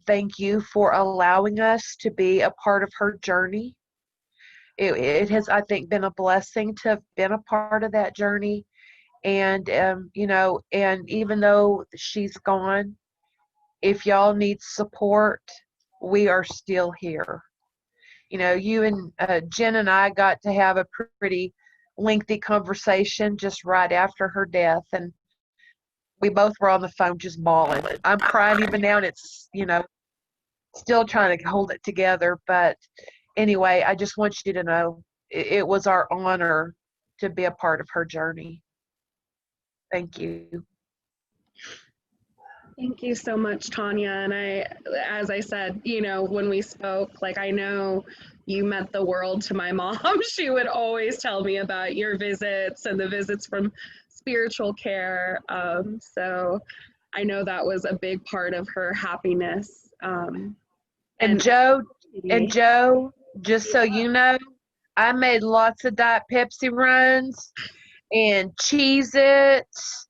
Thank you for allowing us to be a part of her journey. It has, I think, been a blessing to have been a part of that journey. And, and even though she's gone, if y'all need support, we are still here. You and Jen and I got to have a pretty lengthy conversation just right after her death. And we both were on the phone just bawling. I'm crying even now, and it's, still trying to hold it together. But anyway, I just want you to know it was our honor to be a part of her journey. Thank you. Thank you so much, Tanya. And as I said, when we spoke, like, I know you meant the world to my mom. She would always tell me about your visits and the visits from spiritual care. So I know that was a big part of her happiness. And Joe, just so you know, I made lots of Diet Pepsi runs and Cheez-Its,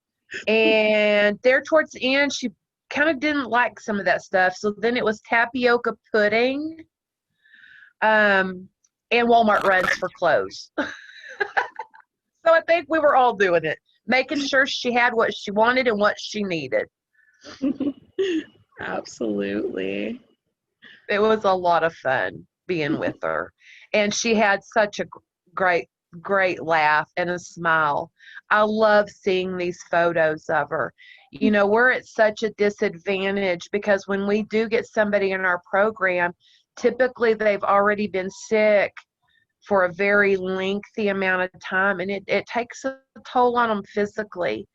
and there towards the end, she kind of didn't like some of that stuff. So then it was tapioca pudding, and Walmart runs for clothes. So I think we were all doing it, making sure she had what she wanted and what she needed. Absolutely. It was a lot of fun being with her. And she had such a great laugh and a smile. I love seeing these photos of her. We're at such a disadvantage because when we do get somebody in our program, typically they've already been sick for a very lengthy amount of time, and it takes a toll on them physically.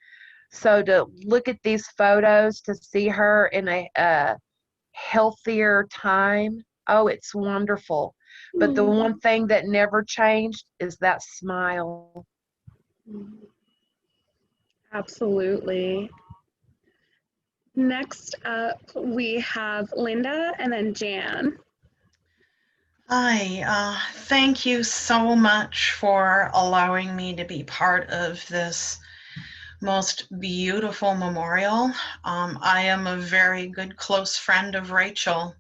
So to look at these photos, to see her in a healthier time, oh, it's wonderful. But the one thing that never changed is that smile. Absolutely. Next up, we have Linda and then Jan. Hi, thank you so much for allowing me to be part of this most beautiful memorial. I am a very good close friend of Rachel.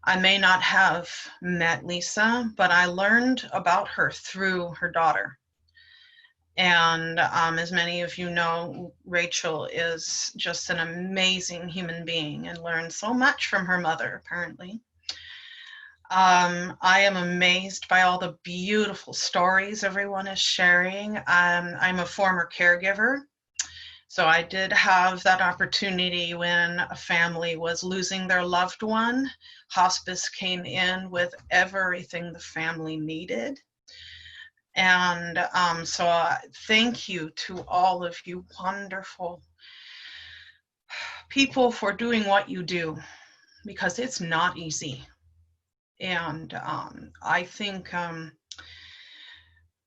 I may not have met Lisa, but I learned about her through her daughter. And as many of you know, Rachel is just an amazing human being and learned so much from her mother, apparently. I am amazed by all the beautiful stories everyone is sharing. I'm a former caregiver, so I did have that opportunity when a family was losing their loved one. Hospice came in with everything the family needed. And so thank you to all of you wonderful people for doing what you do, because it's not easy. And I think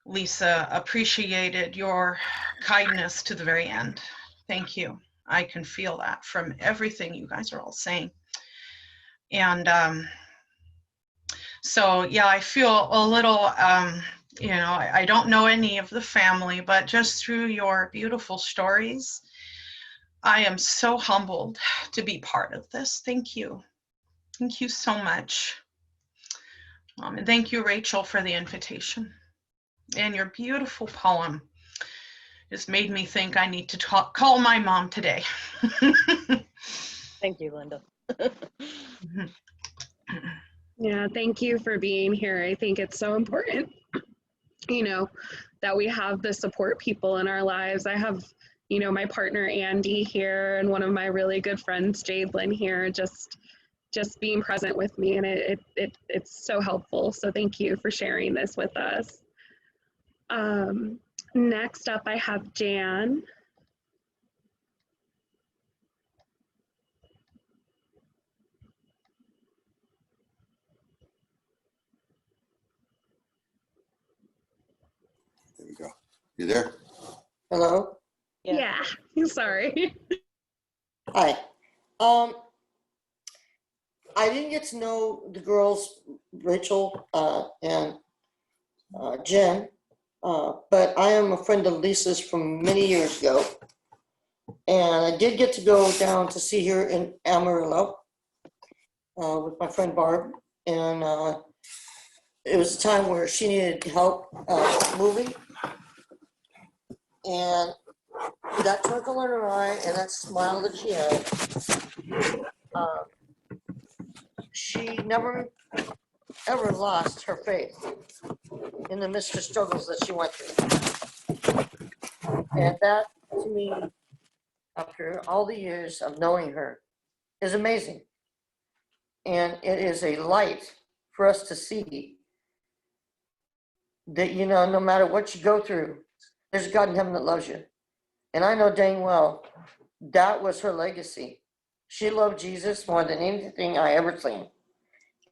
Lisa appreciated your kindness to the very end. Thank you. I can feel that from everything you guys are all saying. And so, yeah, I feel a little, I don't know any of the family, but just through your beautiful stories, I am so humbled to be part of this. Thank you. Thank you so much. And thank you, Rachel, for the invitation. And your beautiful poem just made me think I need to call my mom today. Thank you, Linda. Yeah, thank you for being here. I think it's so important, that we have the support people in our lives. I have, my partner Andy here and one of my really good friends, Jadelyn, here, just being present with me, and it's so helpful. So thank you for sharing this with us. Next up, I have Jan. There we go. You there? Hello? Yeah. Sorry. Hi. I didn't get to know the girls, Rachel and Jen, but I am a friend of Lisa's from many years ago. And I did get to go down to see her in Amarillo with my friend Barb. And it was a time where she needed help moving. And that twinkle in her eye and that smile that she had, she never ever lost her faith in the midst of struggles that she went through. And that, to me, after all the years of knowing her, is amazing. And it is a light for us to see that, you know, no matter what you go through, there's a God in heaven that loves you. And I know dang well that was her legacy. She loved Jesus more than anything I ever seen.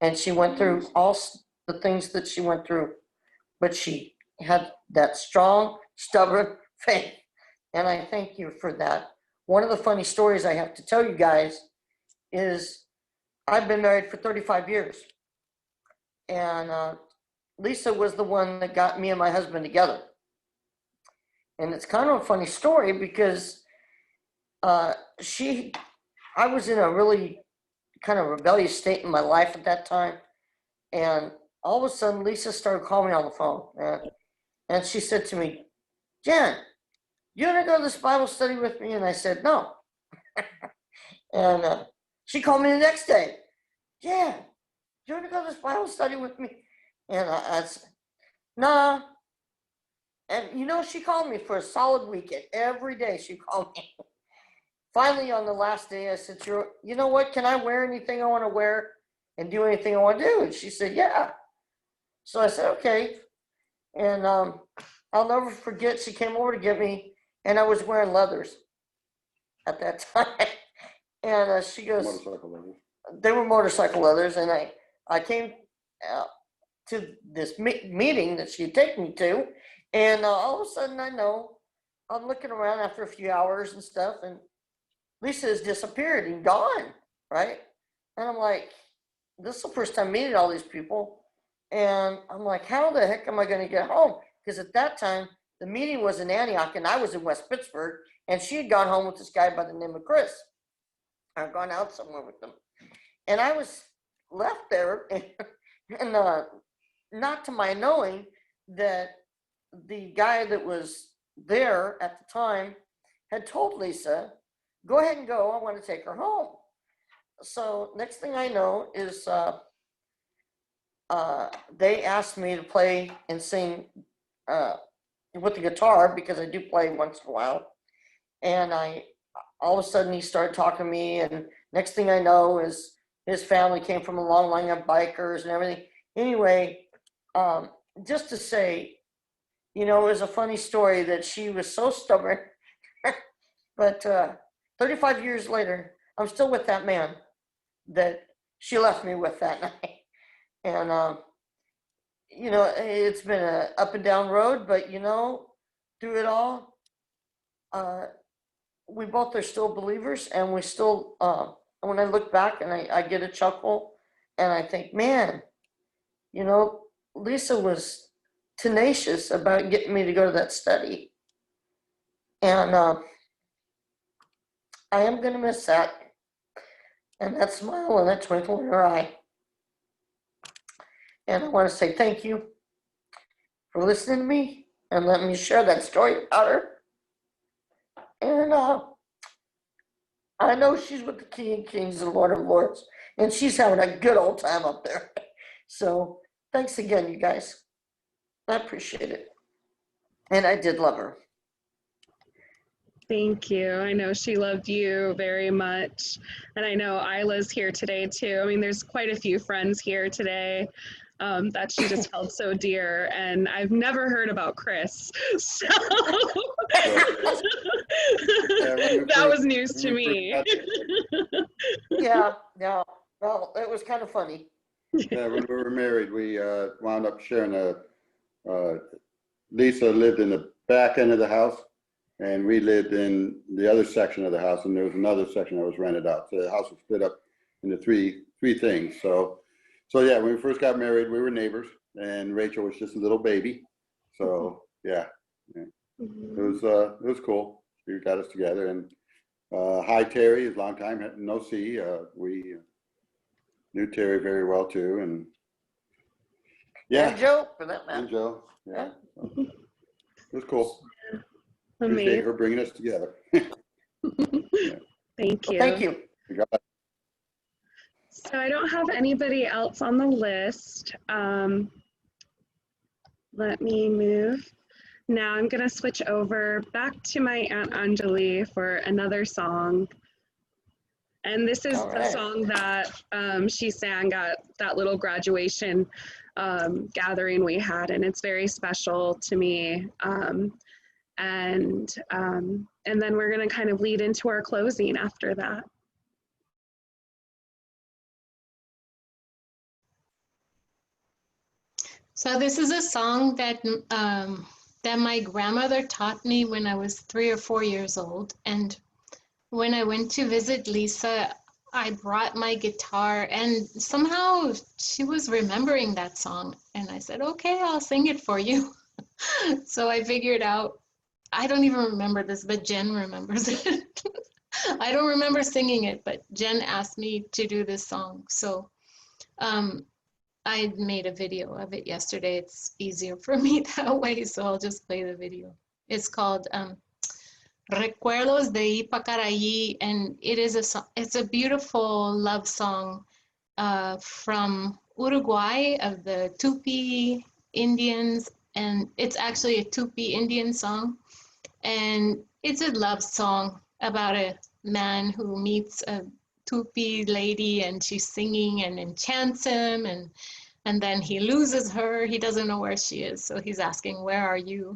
And she went through all the things that she went through, but she had that strong, stubborn faith. And I thank you for that. One of the funny stories I have to tell you guys is I've been married for 35 years. And Lisa was the one that got me and my husband together. And it's kind of a funny story because I was in a really kind of rebellious state in my life at that time. And all of a sudden, Lisa started calling me on the phone. And she said to me, Jen, you want to go to this Bible study with me? And I said, no. And she called me the next day. Jen, you want to go to this Bible study with me? And I said, nah. And you know, she called me for a solid weekend. Every day she called me. Finally, on the last day, I said to her, you know what? Can I wear anything I want to wear and do anything I want to do? And she said, yeah. So I said, okay. And I'll never forget, she came over to get me, and I was wearing leathers at that time. And she goes, motorcycle leathers. They were motorcycle leathers. And I came to this meeting that she had taken me to. And all of a sudden, I know, I'm looking around after a few hours and stuff, and Lisa has disappeared and gone, right? And I'm like, this is the first time meeting all these people. And I'm like, how the heck am I going to get home? Because at that time, the meeting was in Antioch and I was in West Pittsburgh, and she had gone home with this guy by the name of Chris. I'd gone out somewhere with them. And I was left there, and not to my knowing that the guy that was there at the time had told Lisa, go ahead and go, I want to take her home. So next thing I know is they asked me to play and sing with the guitar, because I do play once in a while. And all of a sudden he started talking to me, and next thing I know is his family came from a long line of bikers and everything. Anyway, just to say, you know, it was a funny story that she was so stubborn. But 35 years later, I'm still with that man that she left me with that night. And, you know, it's been an up and down road, but, you know, through it all, we both are still believers, and we still, when I look back and I get a chuckle, and I think, man, you know, Lisa was tenacious about getting me to go to that study. And I am going to miss that. And that smile and that twinkle in her eye. And I want to say thank you for listening to me and letting me share that story about her. And I know she's with the King of Kings and Lord of Lords, and she's having a good old time up there. So thanks again, you guys. I appreciate it. And I did love her. Thank you. I know she loved you very much. And I know Isla's here today too. I mean, there's quite a few friends here today that she just held so dear. And I've never heard about Chris. So that was news to me. Yeah. Well, it was kind of funny. Yeah, when we were married, we wound up sharing Lisa lived in the back end of the house, And we lived in the other section of the house, and there was another section that was rented out. So the house was split up into three things. So yeah, when we first got married, we were neighbors, and Rachel was just a little baby. So yeah. It was cool. She got us together, and hi Terry, is a long time no see. We knew Terry very well too, and yeah. And Joe, for that matter. And Joe, yeah. So, it was cool. Appreciate Amazing. her bringing us together. Thank you. Well, thank you. So I don't have anybody else on the list. Let me move. Now I'm going to switch over back to my Aunt Anjali for another song. And this is the song that she sang at that little graduation gathering we had, and it's very special to me. And then we're going to kind of lead into our closing after that. So this is a song that that my grandmother taught me when I was 3 or 4 years old. And when I went to visit Lisa, I brought my guitar, and somehow she was remembering that song. And I said, okay, I'll sing it for you. So I figured out, I don't even remember this, but Jen remembers it. I don't remember singing it, but Jen asked me to do this song. So I made a video of it yesterday. It's easier for me that way, so I'll just play the video. It's called Recuerdos de Ipacaraí, and it's a beautiful love song from Uruguay of the Tupi Indians, and it's actually a Tupi Indian song, and it's a love song about a man who meets a Tupi lady, and she's singing and enchants him, and then he loses her. He doesn't know where she is, so he's asking, where are you?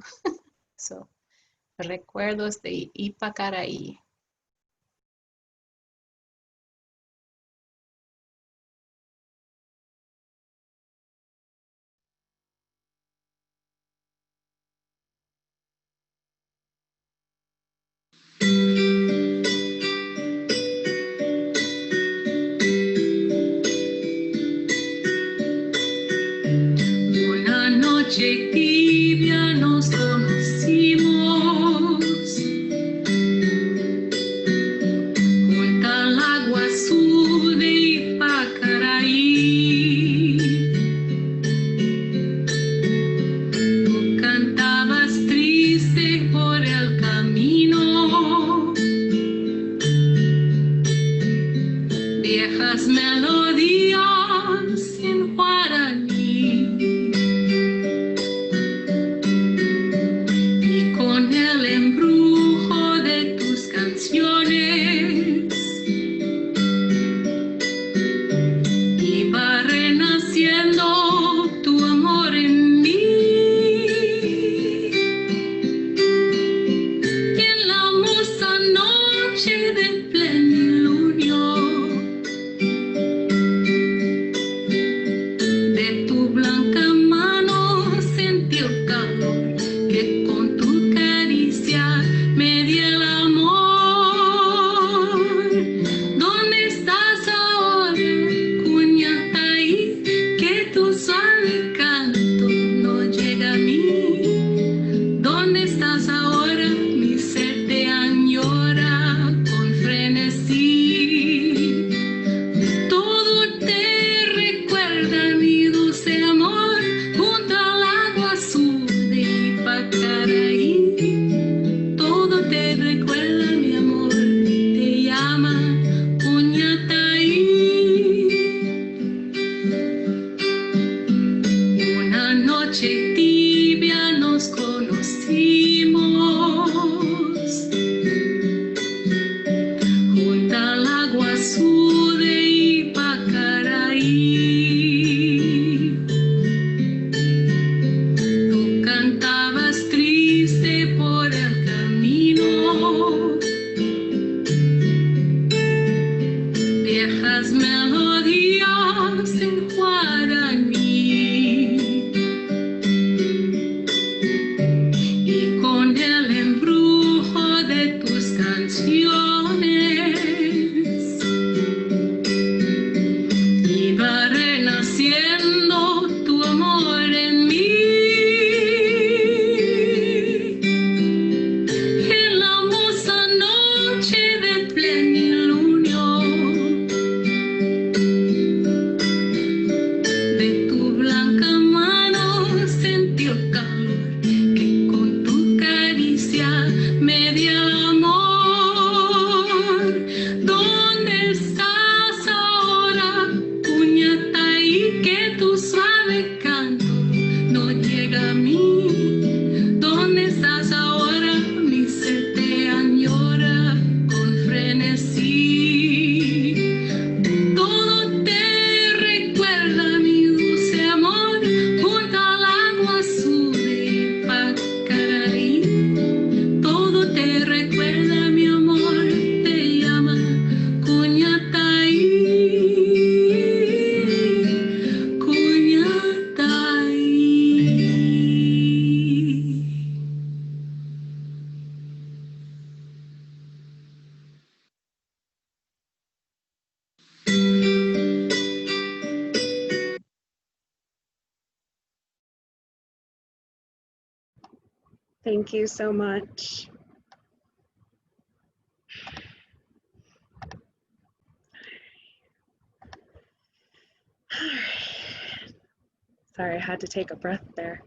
So, Recuerdos de Ipacaraí. Una noche tibia nos conocimos junto al agua azul de Ipacaraí. Tú cantabas triste por el camino, viejas melodías en guaraní. Thank you so much. Sorry, I had to take a breath there.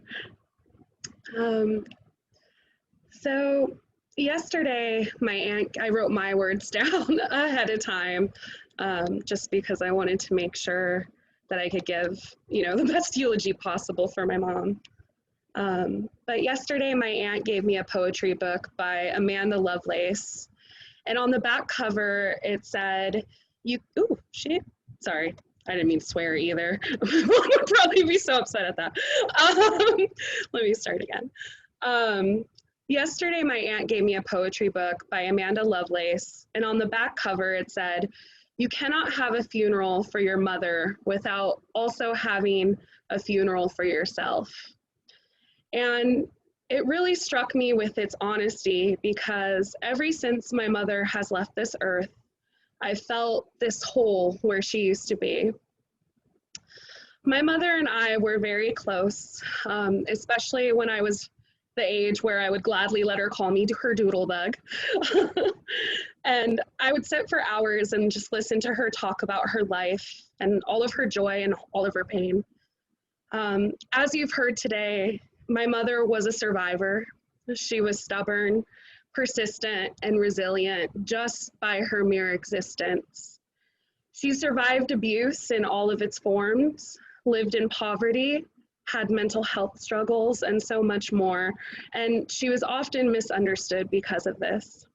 So yesterday, I wrote my words down ahead of time, just because I wanted to make sure that I could give, the best eulogy possible for my mom. But yesterday, my aunt gave me a poetry book by Amanda Lovelace. And on the back cover, it said, sorry, I didn't mean to swear either. My mom would probably be so upset at that. Let me start again. Yesterday, my aunt gave me a poetry book by Amanda Lovelace. And on the back cover, it said, "You cannot have a funeral for your mother without also having a funeral for yourself." And it really struck me with its honesty, because ever since my mother has left this earth, I felt this hole where she used to be. My mother and I were very close, especially when I was the age where I would gladly let her call me her doodle bug. And I would sit for hours and just listen to her talk about her life and all of her joy and all of her pain. As you've heard today, my mother was a survivor. She was stubborn, persistent, and resilient just by her mere existence. She survived abuse in all of its forms, lived in poverty, had mental health struggles, and so much more. And she was often misunderstood because of this.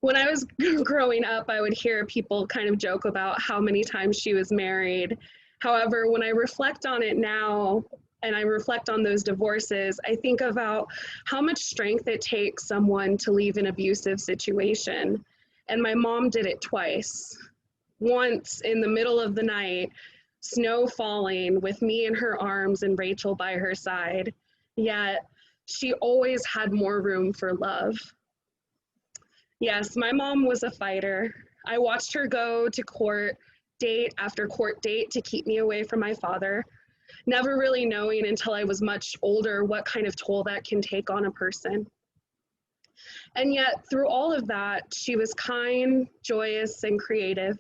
When I was growing up, I would hear people kind of joke about how many times she was married. However, when I reflect on it now, and I reflect on those divorces, I think about how much strength it takes someone to leave an abusive situation. And my mom did it twice. Once in the middle of the night, snow falling with me in her arms and Rachel by her side. Yet she always had more room for love. Yes, my mom was a fighter. I watched her go to court date after court date to keep me away from my father, never really knowing until I was much older what kind of toll that can take on a person. And yet through all of that, she was kind, joyous, and creative.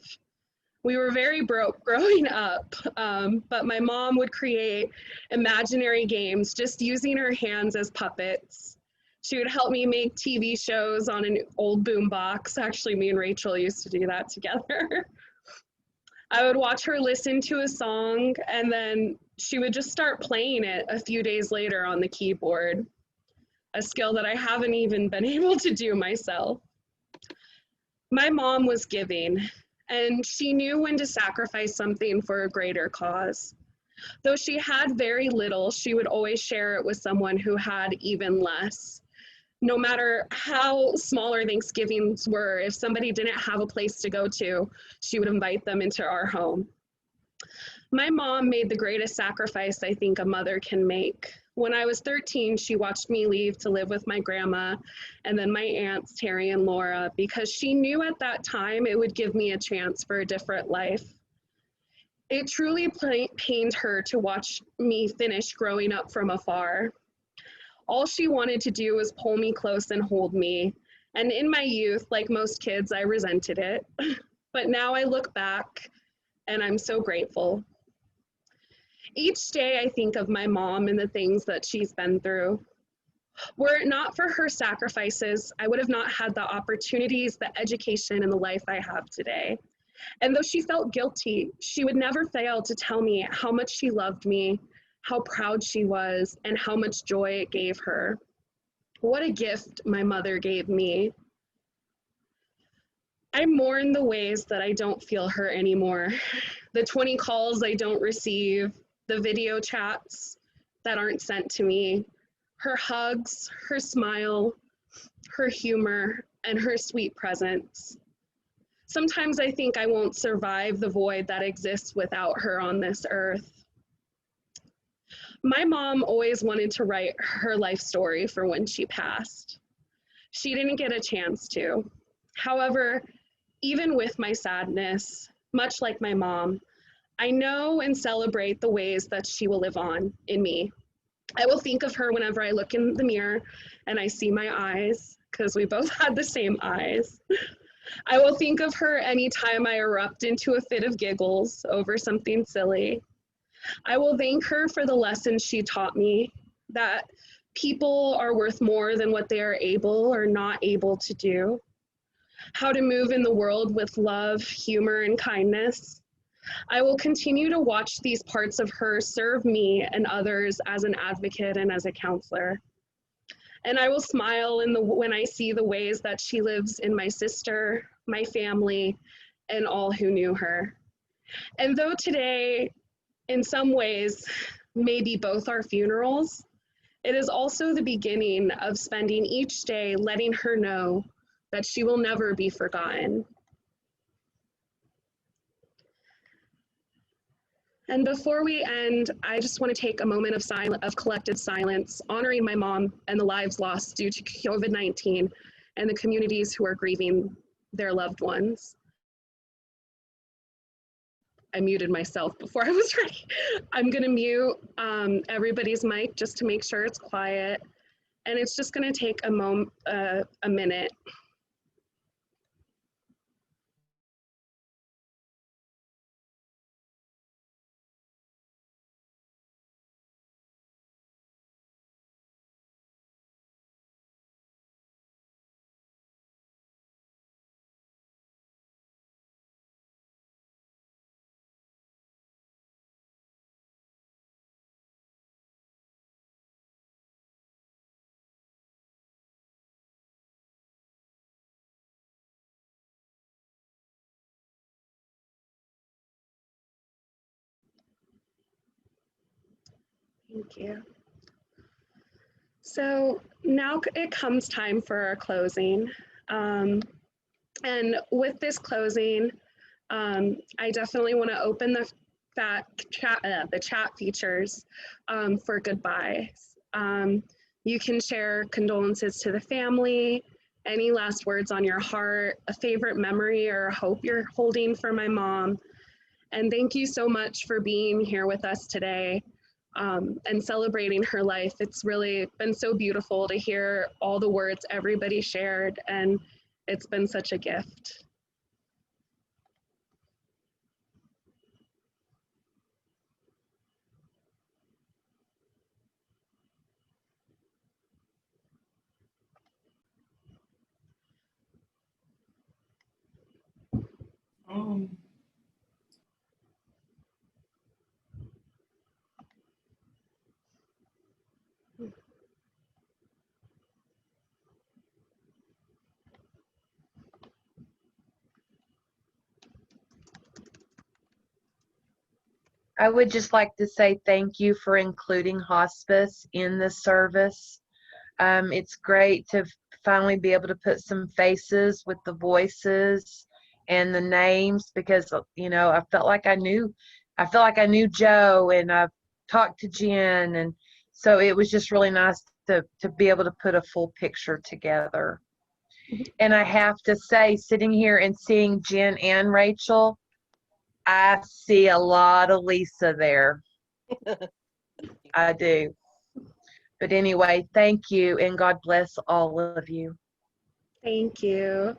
We were very broke growing up, but my mom would create imaginary games just using her hands as puppets. She would help me make TV shows on an old boombox. Actually, me and Rachel used to do that together. I would watch her listen to a song, and then she would just start playing it a few days later on the keyboard, a skill that I haven't even been able to do myself. My mom was giving, and she knew when to sacrifice something for a greater cause. Though she had very little, she would always share it with someone who had even less. No matter how small our Thanksgivings were, if somebody didn't have a place to go to, she would invite them into our home. My mom made the greatest sacrifice I think a mother can make. When I was 13, she watched me leave to live with my grandma and then my aunts, Terry and Laura, because she knew at that time it would give me a chance for a different life. It truly pained her to watch me finish growing up from afar. All she wanted to do was pull me close and hold me. And in my youth, like most kids, I resented it. But now I look back and I'm so grateful. Each day I think of my mom and the things that she's been through. Were it not for her sacrifices, I would have not had the opportunities, the education, and the life I have today. And though she felt guilty, she would never fail to tell me how much she loved me, how proud she was, and how much joy it gave her. What a gift my mother gave me. I mourn the ways that I don't feel her anymore. The 20 calls I don't receive, the video chats that aren't sent to me, her hugs, her smile, her humor, and her sweet presence. Sometimes I think I won't survive the void that exists without her on this earth. My mom always wanted to write her life story for when she passed. She didn't get a chance to. However, even with my sadness, much like my mom, I know and celebrate the ways that she will live on in me. I will think of her whenever I look in the mirror and I see my eyes, because we both had the same eyes. I will think of her anytime I erupt into a fit of giggles over something silly. I will thank her for the lessons she taught me, that people are worth more than what they are able or not able to do, how to move in the world with love, humor, and kindness. I will continue to watch these parts of her serve me and others as an advocate and as a counselor. And I will smile when I see the ways that she lives in my sister, my family, and all who knew her. And though today, in some ways, may be both our funerals, it is also the beginning of spending each day letting her know that she will never be forgotten. And before we end, I just want to take a moment of collected silence, honoring my mom and the lives lost due to COVID-19 and the communities who are grieving their loved ones. I muted myself before I was ready. I'm going to mute everybody's mic just to make sure it's quiet. And it's just going to take a minute. Thank you. So now it comes time for our closing. And with this closing, I definitely want to open the chat features for goodbyes. You can share condolences to the family, any last words on your heart, a favorite memory or hope you're holding for my mom. And thank you so much for being here with us today and celebrating her life. It's really been so beautiful to hear all the words everybody shared, and it's been such a gift. I would just like to say thank you for including hospice in this service. It's great to finally be able to put some faces with the voices and the names, because I felt like I knew Joe, and I've talked to Jen, and so it was just really nice to be able to put a full picture together. And I have to say, sitting here and seeing Jen and Rachel, I see a lot of Lisa there. I do. But anyway, thank you, and God bless all of you. Thank you.